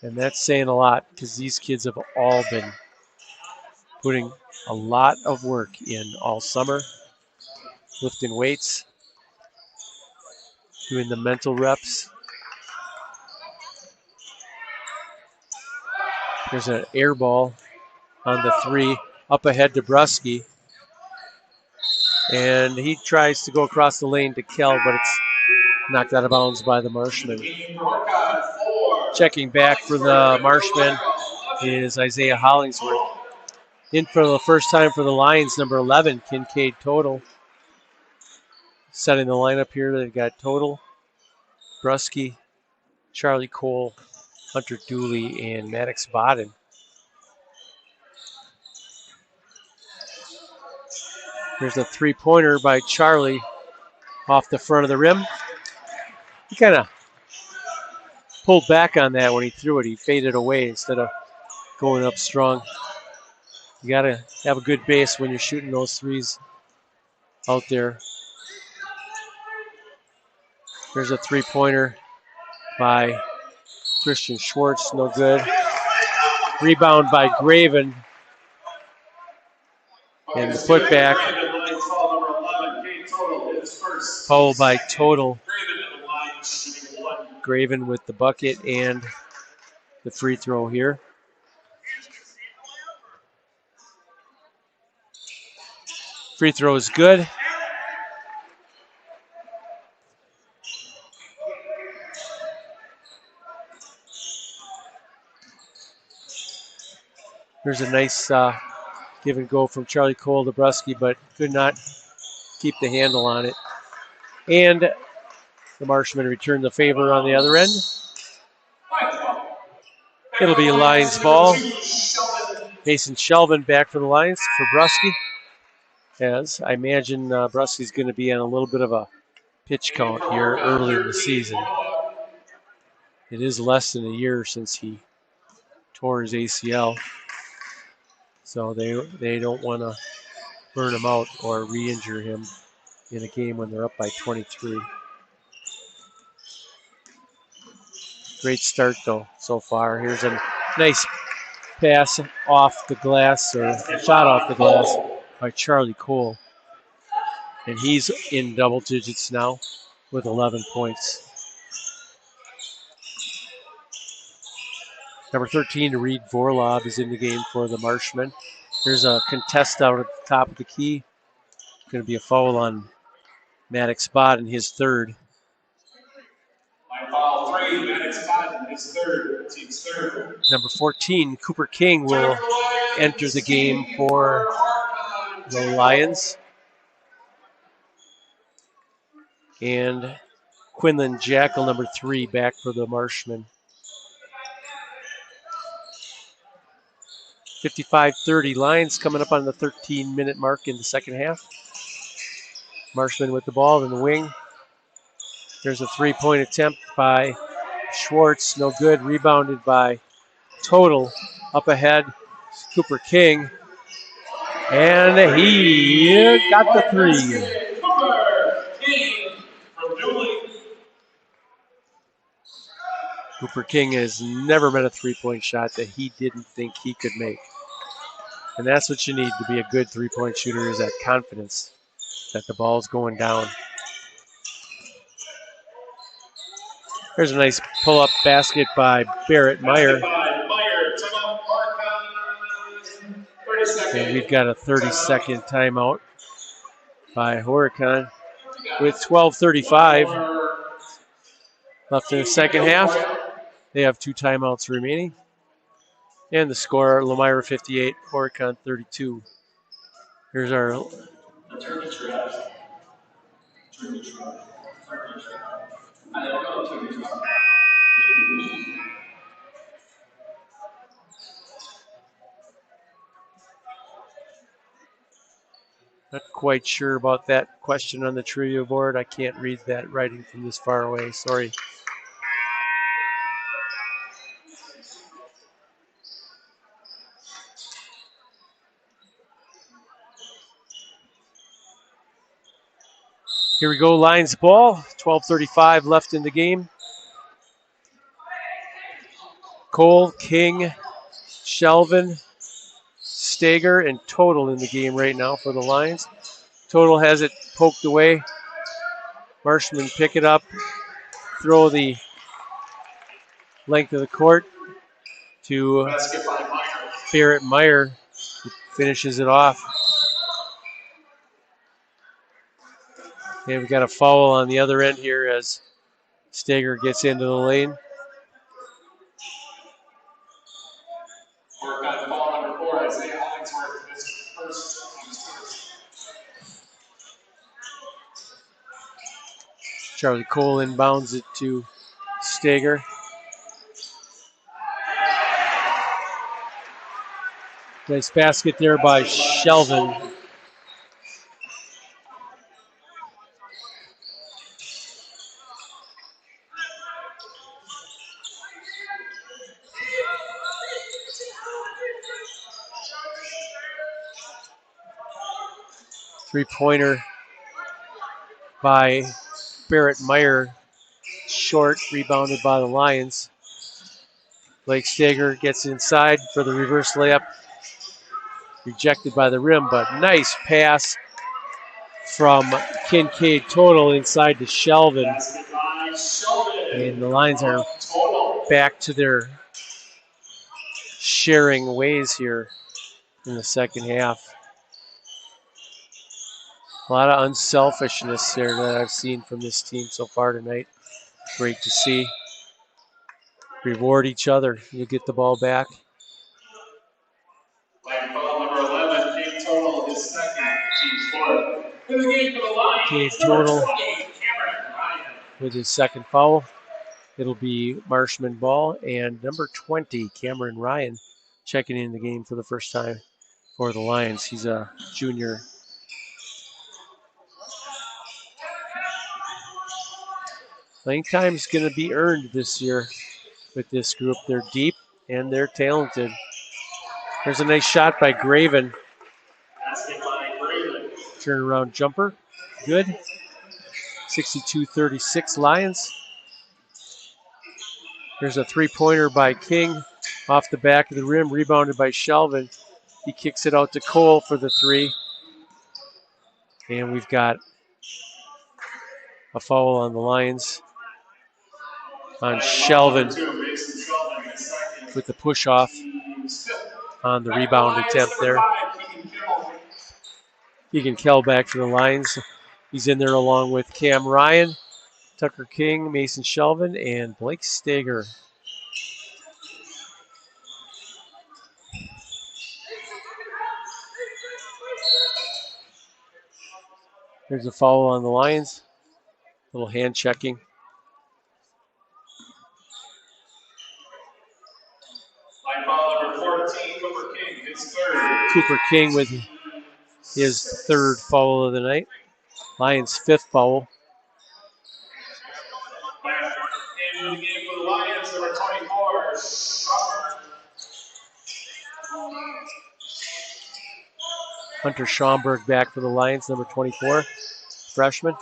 And that's saying a lot because these kids have all been putting a lot of work in all summer, lifting weights, doing the mental reps. There's an air ball on the 3, up ahead to Brusky. And he tries to go across the lane to Kell, but it's knocked out of bounds by the Marshman. Checking back for the Marshman is Isaiah Hollingsworth. In for the first time for the Lions, number 11, Kincaid Total. Setting the lineup here, they've got Total, Brusky, Charlie Cole, Hunter Dooley, and Maddox Bodden. There's a 3-pointer by Charlie off the front of the rim. He kind of pulled back on that when he threw it. He faded away instead of going up strong. You got to have a good base when you're shooting those threes out there. There's a 3-pointer by Christian Schwartz, no good. Rebound by Graven. And the putback, foul by Total. Graven with the bucket and the free throw here. Free throw is good. There's a nice give and go from Charlie Cole to Brusky, but could not keep the handle on it. And the Marshmen return the favor on the other end. It'll be Lions ball. Mason Shelvin back for the Lions for Brusky. As I imagine Brusky's going to be on a little bit of a pitch count here early in the season. It is less than a year since he tore his ACL. So they don't want to burn him out or re-injure him in a game when they're up by 23. Great start, though, so far. Here's a nice pass off the glass, or a shot off the glass by Charlie Cole. And he's in double digits now with 11 points. Number 13, Reed Vorlob, is in the game for the Marshmen. There's a contest out at the top of the key. Going to be a foul on Maddox Bodden, his 3rd. Foul 3, Maddox Bodden, his 3rd, team's 3rd. Number 14, Cooper King, will enter the game for the Lions. And Quinlan Jackal, number 3, back for the Marshmen. 55-30, Lions coming up on the 13-minute mark in the second half. Marshmen with the ball in the wing. There's a 3-point attempt by Schwartz, no good. Rebounded by Total. Up ahead, Cooper King. And he got the 3. Cooper King from Dooley. Cooper King has never met a 3-point shot that he didn't think he could make. And that's what you need to be a good 3-point shooter, is that confidence that the ball's going down. There's a nice pull-up basket by Barrett Meyer. And we've got a 30-second timeout by Horicon with 12:35 left in the second half. They have 2 timeouts remaining. And the score, Lomira 58, Horicon 32. Here's our not quite sure about that question on the trivia board. I can't read that writing from this far away. Sorry. Here we go, Lions ball. 12:35 left in the game. Cole, King, Shelvin, Stager, and Total in the game right now for the Lions. Total has it poked away. Marshman pick it up, throw the length of the court to Barrett Meyer, who finishes it off. And we've got a foul on the other end here as Stager gets into the lane. Charlie Cole inbounds it to Stager. Nice basket there by Shelvin. Three-pointer by Barrett Meyer, short, rebounded by the Lions. Blake Stager gets inside for the reverse layup. Rejected by the rim, but nice pass from Kincaid Total inside to Shelvin. And the Lions are back to their sharing ways here in the second half. A lot of unselfishness there that I've seen from this team so far tonight. Great to see. Reward each other. You get the ball back. Number 11, King Total, his second team score. In the game for the Lions, King Total 20, Cameron Ryan. with his second foul. It'll be Marshman ball, and number 20, Cameron Ryan, checking in the game for the first time for the Lions. He's a junior. Playing time is going to be earned this year with this group. They're deep and they're talented. There's a nice shot by Graven. Turnaround jumper. Good. 62-36 Lions. There's a three-pointer by King off the back of the rim, rebounded by Shelvin. He kicks it out to Cole for the three. And we've got a foul on the Lions on Shelvin with the push-off on the rebound attempt there. Keegan Kell back for the Lions. He's in there along with Cam Ryan, Tucker King, Mason Shelvin, and Blake Stager. There's a foul on the Lions. Little hand checking. Line foul number 14, Cooper King, his third. Cooper King with his third foul of the night. Lions' fifth foul. In the game for the Lions, number 24, Schomburg. Hunter Schomburg back for the Lions, number 24, freshman.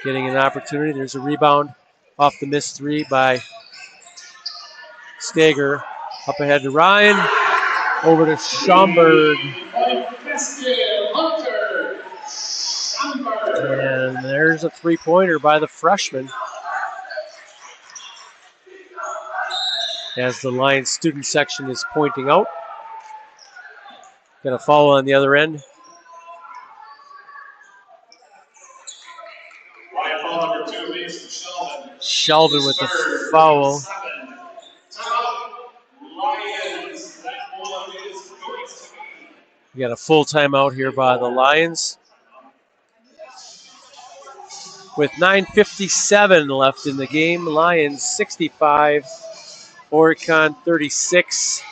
Getting an opportunity. There's a rebound off the missed three by Stager. Up ahead to Ryan. Over to Schomburg. And there's a three-pointer by the freshman. as the Lions student section is pointing out. Got a foul on the other end. Lion ball number 2, Mason Sheldon. Sheldon with the foul. Lions, that one is going to be. We got a full timeout here by the Lions. With 9:57 left in the game, Lions 65, Horicon 36.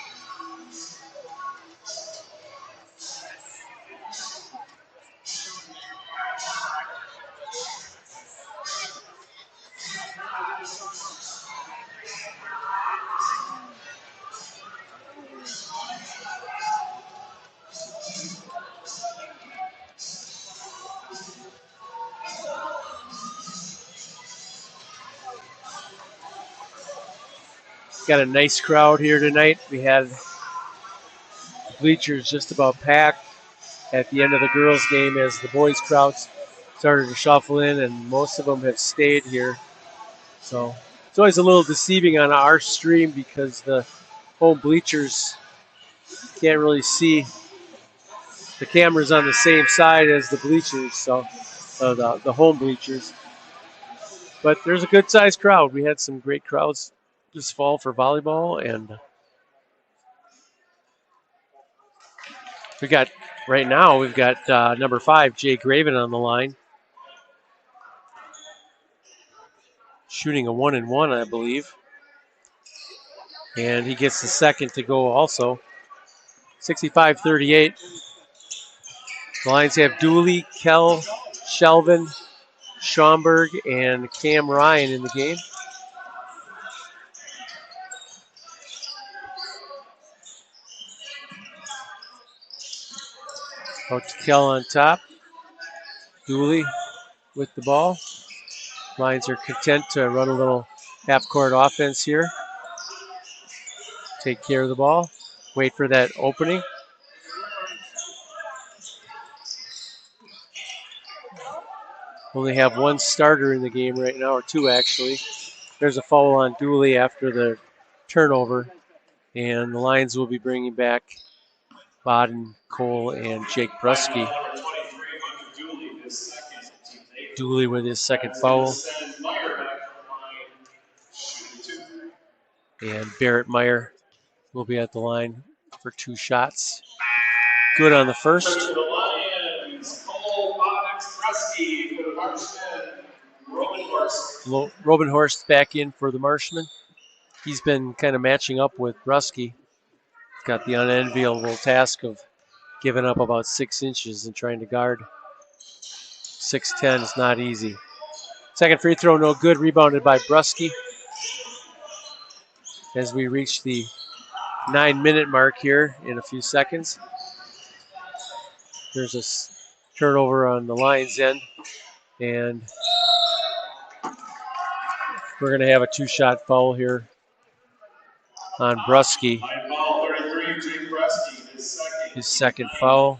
Got a nice crowd here tonight. We had bleachers just about packed at the end of the girls' game as the boys' crowds started to shuffle in, and most of them have stayed here. So it's always a little deceiving on our stream because the home bleachers can't really see. The camera's on the same side as the bleachers, so the home bleachers. But there's a good-sized crowd. We had some great crowds this fall for volleyball, and we've got number 5, Jay Graven, on the line, shooting a 1-and-1, I believe, and he gets the second to go also. 65-38. The Lions have Dooley, Kell, Shelvin, Schaumburg, and Cam Ryan in the game. Out to Kell on top. Dooley with the ball. Lions are content to run a little half-court offense here. Take care of the ball. Wait for that opening. Only have one starter in the game right now, or two actually. There's a foul on Dooley after the turnover, and the Lions will be bringing back Bodden, Cole, and Jake Brusky. Dooley with his second foul. And Barrett Meyer will be at the line for 2 shots. Good on the first. Robin Horst back in for the Marshman. He's been kind of matching up with Brusky. He's got the unenviable task of giving up about 6 inches and trying to guard. 6'10" is not easy. Second free throw, no good. Rebounded by Brusky. As we reach the 9-minute mark here in a few seconds. There's a turnover on the Lions end, and we're going to have a 2-shot foul here on Brusky. His second foul.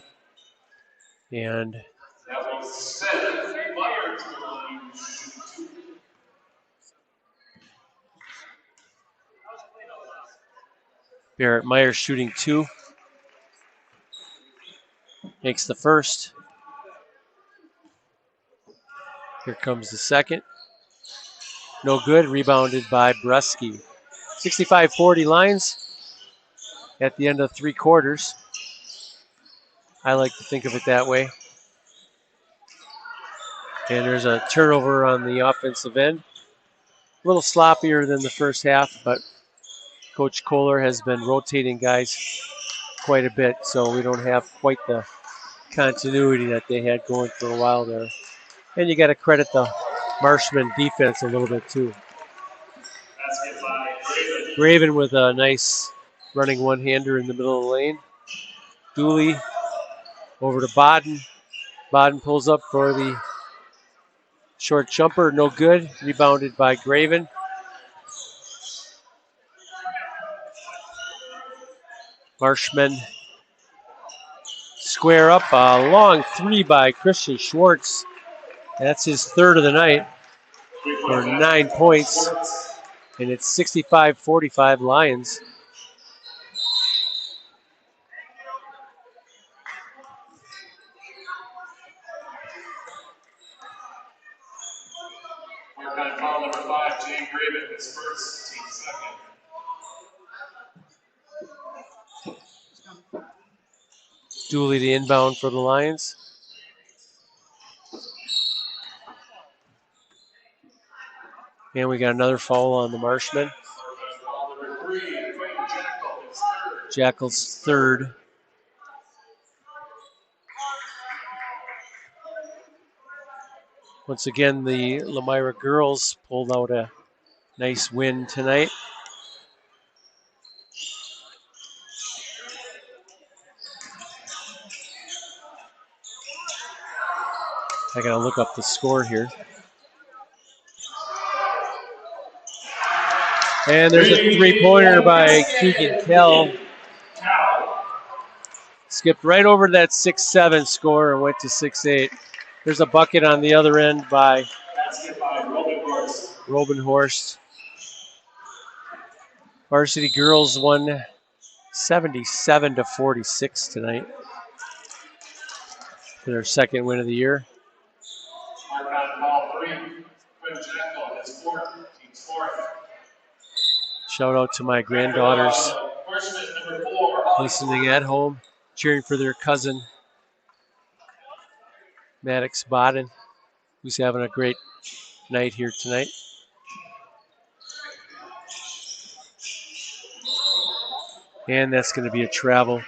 And Barrett Meyer shooting 2. Makes the first. Here comes the second. No good. Rebounded by Brusky. 65-40 Lions at the end of 3 quarters. I like to think of it that way. And there's a turnover on the offensive end. A little sloppier than the first half, but Coach Kohler has been rotating guys quite a bit, so we don't have quite the continuity that they had going for a while there. And you got to credit the Marshman defense a little bit too. Graven with a nice running one-hander in the middle of the lane. Dooley over to Bodden. Bodden pulls up for the short jumper, no good. Rebounded by Graven. Marshman square up, a long 3 by Christian Schwartz. That's his 3rd of the night for 9 points. And it's 65-45 Lions. Horicon foul number 5, Jay Graven, his first, team second. Dooley the inbound for the Lions. And we got another foul on the Marshman. Foul number 3, Jackal, his third. Jackal's third. Once again, the Lomira girls pulled out a nice win tonight. I gotta look up the score here. And there's a three-pointer by Keegan Kell. Skipped right over that 6-7 score and went to 6-8. There's a bucket on the other end by Robenhorst. Varsity girls won 77-46 tonight for their second win of the year. Shout out to my granddaughters listening at home, cheering for their cousin, Maddox Bodden, who's having a great night here tonight. And that's going to be a travel.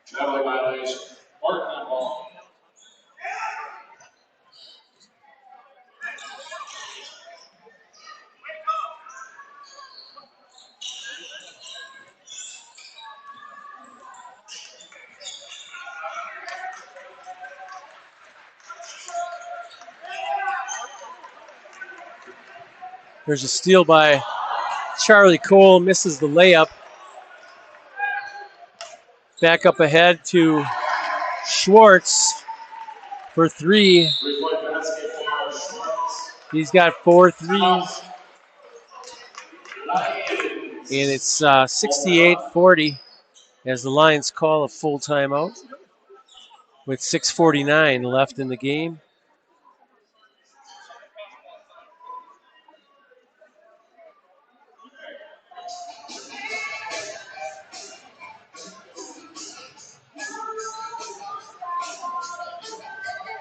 Travel violation. Horicon ball. There's a steal by Charlie Cole, misses the layup. Back up ahead to Schwartz for three. He's got 4 threes. And it's 68-40 as the Lions call a full timeout with 6:49 left in the game.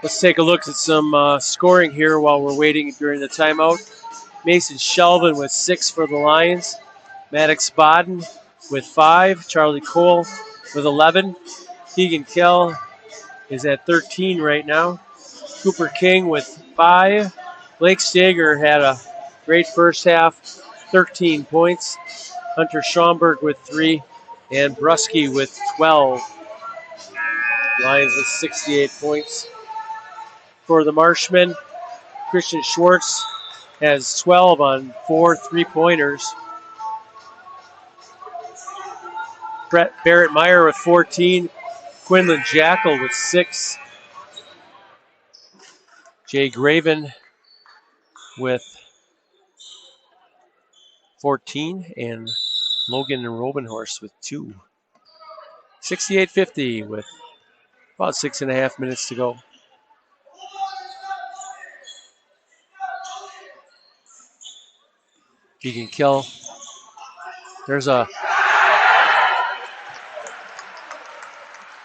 Let's take a look at some scoring here while we're waiting during the timeout. Mason Shelvin with 6 for the Lions. Maddox Bodden with 5. Charlie Cole with 11. Keegan Kell is at 13 right now. Cooper King with 5. Blake Stager had a great first half, 13 points. Hunter Schomburg with 3. And Brusky with 12. Lions with 68 points. For the Marshmen, Christian Schwartz has 12 on 4 3-pointers. Barrett Meyer with 14. Quinlan Jackal with 6. Jay Graven with 14. And Logan and Robenhorst with 2. 68-50 with about 6.5 minutes to go. Keegan Kell. There's a...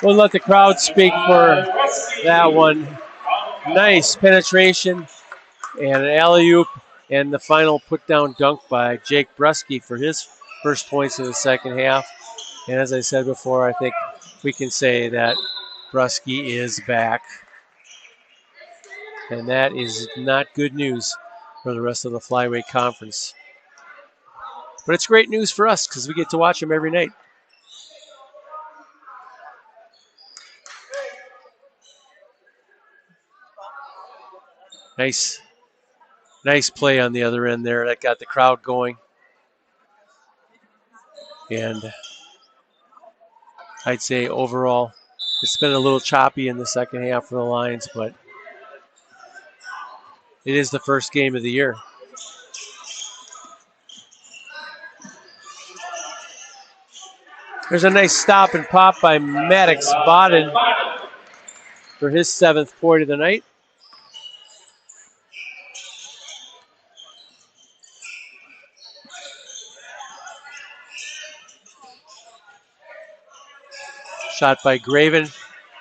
We'll let the crowd speak for that one. Nice penetration and an alley-oop and the final put-down dunk by Jake Brusky for his first points in the second half. And as I said before, I think we can say that Brusky is back. And that is not good news for the rest of the Flyweight Conference. But it's great news for us because we get to watch him every night. Nice play on the other end there. That got the crowd going. And I'd say overall, it's been a little choppy in the second half for the Lions, but it is the first game of the year. There's a nice stop and pop by Maddox Bodden for his 7th point of the night. Shot by Graven.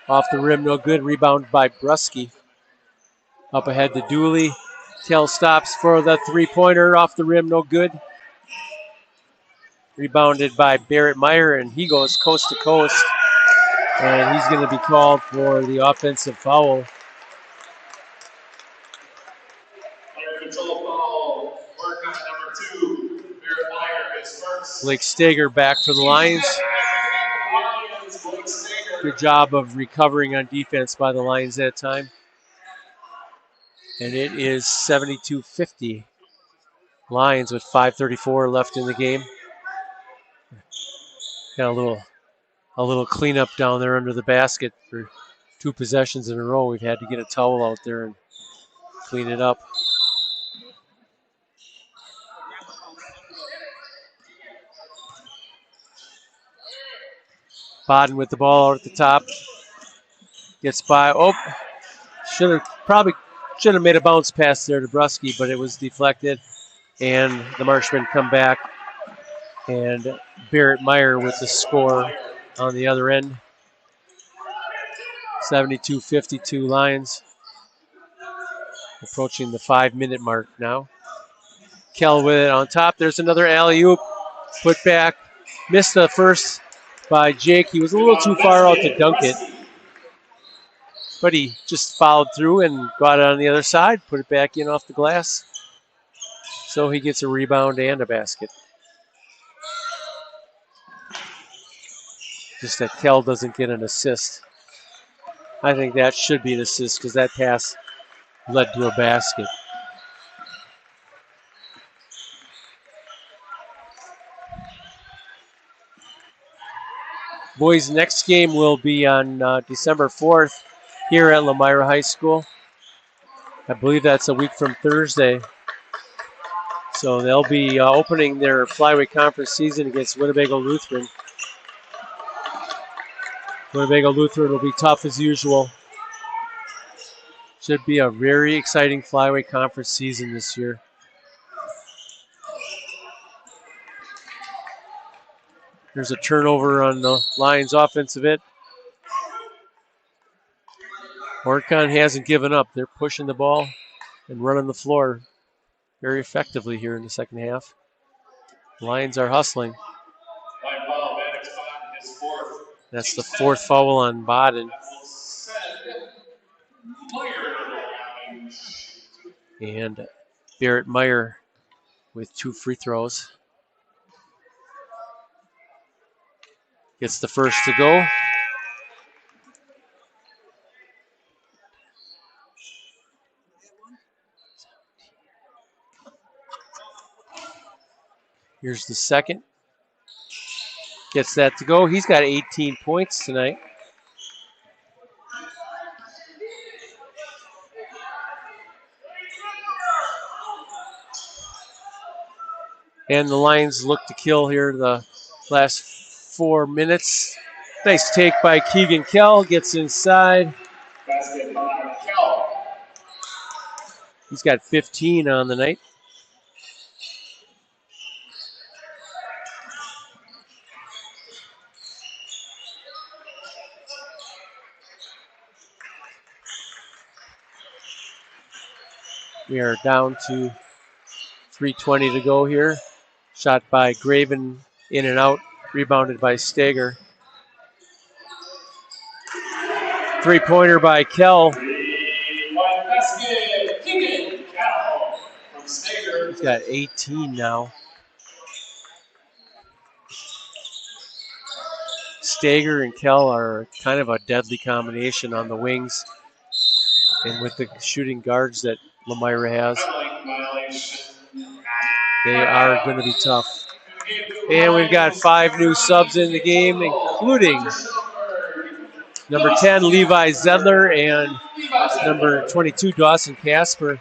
Off the rim, no good. Rebound by Brusky. Up ahead to Dooley. Kell stops for the three-pointer. Off the rim, no good. Rebounded by Barrett Meyer, and he goes coast to coast. And he's going to be called for the offensive foul. Control foul. Horicon number 2. Barrett Meyer is first. Blake Stager back for the Lions. Good job of recovering on defense by the Lions that time. And it is 72-50. Lions with 5:34 left in the game. Got a little cleanup down there under the basket for 2 possessions in a row. We've had to get a towel out there and clean it up. Bodden with the ball out at the top. Gets by. Oh, should have made a bounce pass there to Brusky, but it was deflected. And the Marshmen come back. And Barrett Meyer with the score on the other end. 72-52 Lions. Approaching the 5-minute mark now. Kell with it on top. There's another alley-oop. Put back. Missed the first by Jake. He was a little too far out to dunk it. But he just followed through and got it on the other side. Put it back in off the glass. So he gets a rebound and a basket. Just that Kell doesn't get an assist. I think that should be an assist because that pass led to a basket. Boys' next game will be on December 4th here at Lomira High School. I believe that's a week from Thursday. So they'll be opening their flyweight conference season against Winnebago Lutheran. Winnebago Lutheran will be tough as usual. Should be a very exciting flyweight conference season this year. There's a turnover on the Lions' offensive end. Horicon hasn't given up. They're pushing the ball and running the floor very effectively here in the second half. Lions are hustling. That's the 4th foul on Bodden. And Barrett Meyer with 2 free throws. Gets the first to go. Here's the second. Gets that to go. He's got 18 points tonight. And the Lions look to kill here the last 4 minutes. Nice take by Keegan Kell. Gets inside. He's got 15 on the night. We are down to 3:20 to go here. Shot by Graven, in and out, rebounded by Stager. Three-pointer by Kell. He's got 18 now. Stager and Kell are kind of a deadly combination on the wings. And with the shooting guards that Lomira has, they are going to be tough. And we've got 5 new subs in the game, including number 10, Levi Zedler, and number 22, Dawson Casper,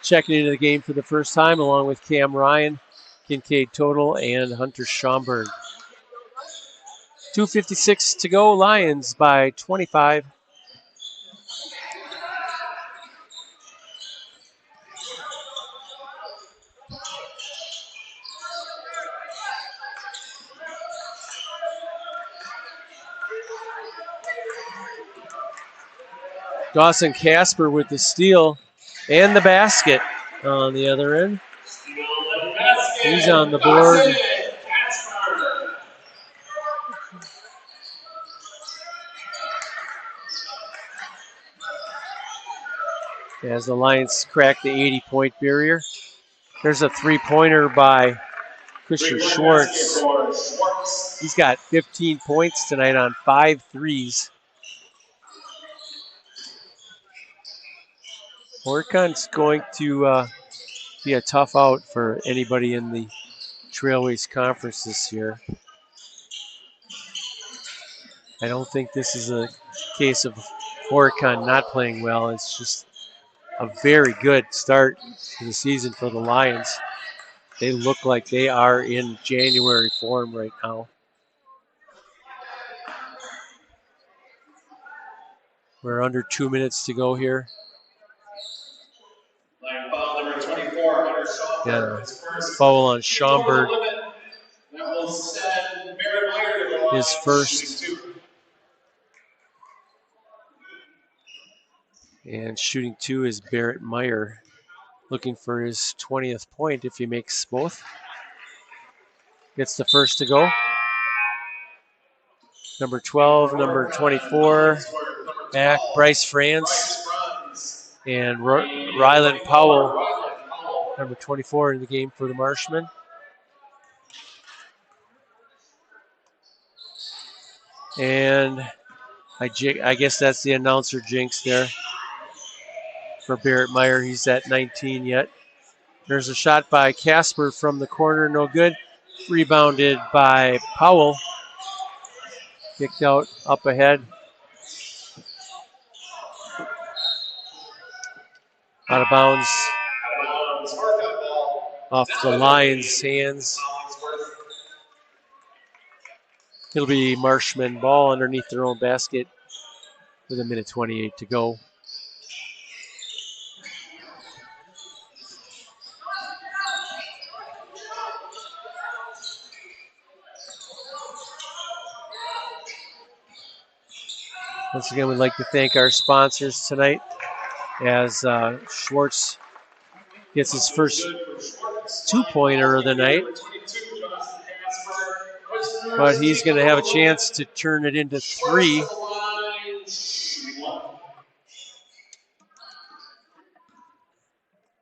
checking into the game for the first time, along with Cam Ryan, Kincaid Total, and Hunter Schomburg. 2:56 to go. Lions by 25. Dawson Casper with the steal and the basket on the other end. He's on the board. As the Lions crack the 80-point barrier. There's a three-pointer by Christian Schwartz. He's got 15 points tonight on 5 threes. Horicon's going to be a tough out for anybody in the Trailways Conference this year. I don't think this is a case of Horicon not playing well. It's just a very good start to the season for the Lions. They look like they are in January form right now. We're under 2 minutes to go here. Foul number 24, Hunter Schaumburg. Foul on Schaumburg. That will send Barrett Meyer to the line. His first. And shooting 2 is Barrett Meyer, looking for his 20th point if he makes both. Gets the first to go. Number 12, number 24, back, Bryce France, and Rylan Powell, number 24 in the game for the Marshmen. And I guess that's the announcer jinx there for Barrett Meyer. He's at 19 yet. There's a shot by Casper from the corner, no good. Rebounded by Powell. Kicked out up ahead. Out of bounds. Off the Lions' hands. It'll be Marshman ball underneath their own basket with 1:28 to go. Once again, we'd like to thank our sponsors tonight as Schwartz gets his first 2-pointer of the night. But he's going to have a chance to turn it into 3.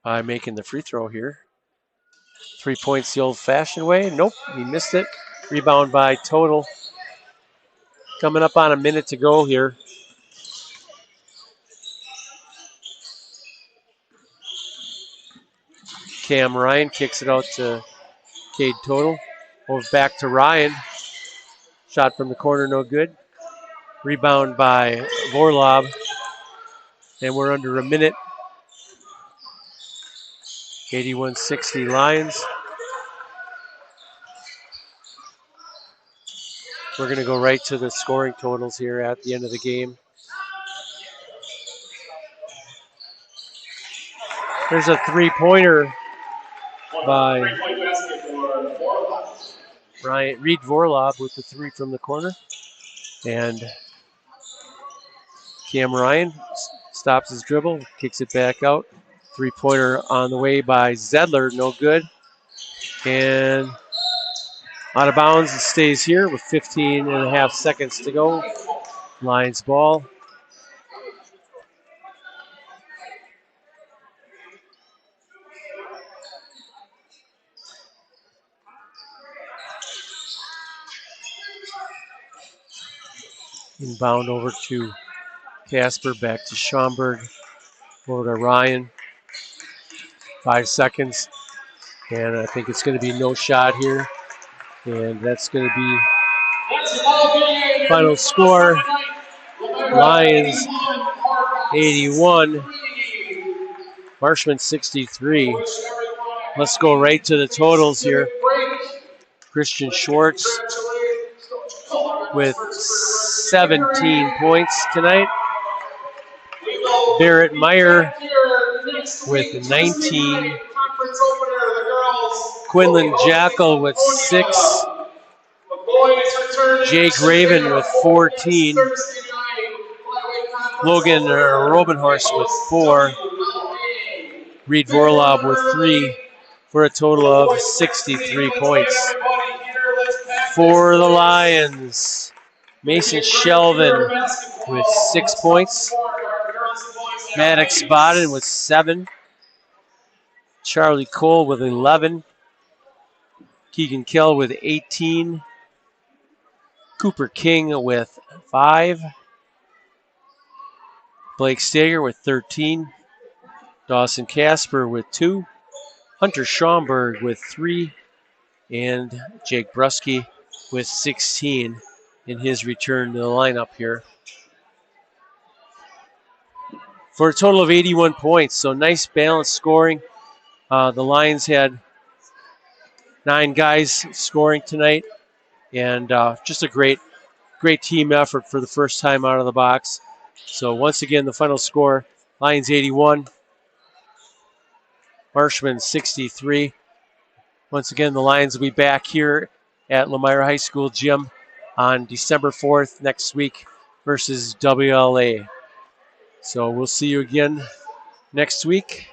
By making the free throw here. 3 points the old-fashioned way. Nope, he missed it. Rebound by Total. Coming up on 1 minute to go here. Cam Ryan kicks it out to Cade Total. Over back to Ryan. Shot from the corner, no good. Rebound by Vorlob. And we're under 1 minute. 81-60 Lions. We're going to go right to the scoring totals here at the end of the game. There's a 3-pointer by Reed Vorlob with the 3 from the corner. And Cam Ryan stops his dribble, kicks it back out. 3-pointer on the way by Zedler, no good. And out of bounds, it stays here with 15.5 seconds to go. Lions ball. Inbound over to Casper, back to Schaumburg, over to Ryan. 5 seconds, and I think it's going to be no shot here, and that's going to be final score. Lions 81, Marshman 63. Let's go right to the totals here. Christian Schwartz with 17 points tonight. Barrett Meyer with 19. Quinlan Jackal with 6. Jake Raven with 14. Logan Robenhorst with 4. Reed Vorlob with 3 for a total of 63 points. For the Lions, Mason Shelvin with 6 points. Maddox Bodden with 7. Charlie Cole with 11. Keegan Kell with 18. Cooper King with 5. Blake Stager with 13. Dawson Casper with 2. Hunter Schaumburg with 3. And Jake Brusky with 16 in his return to the lineup here. For a total of 81 points, so nice balanced scoring. The Lions had 9 guys scoring tonight, and just a great team effort for the first time out of the box. So once again, the final score, Lions 81, Marshman 63. Once again, the Lions will be back here at Lomira High School gym on December 4th next week versus WLA. So we'll see you again next week.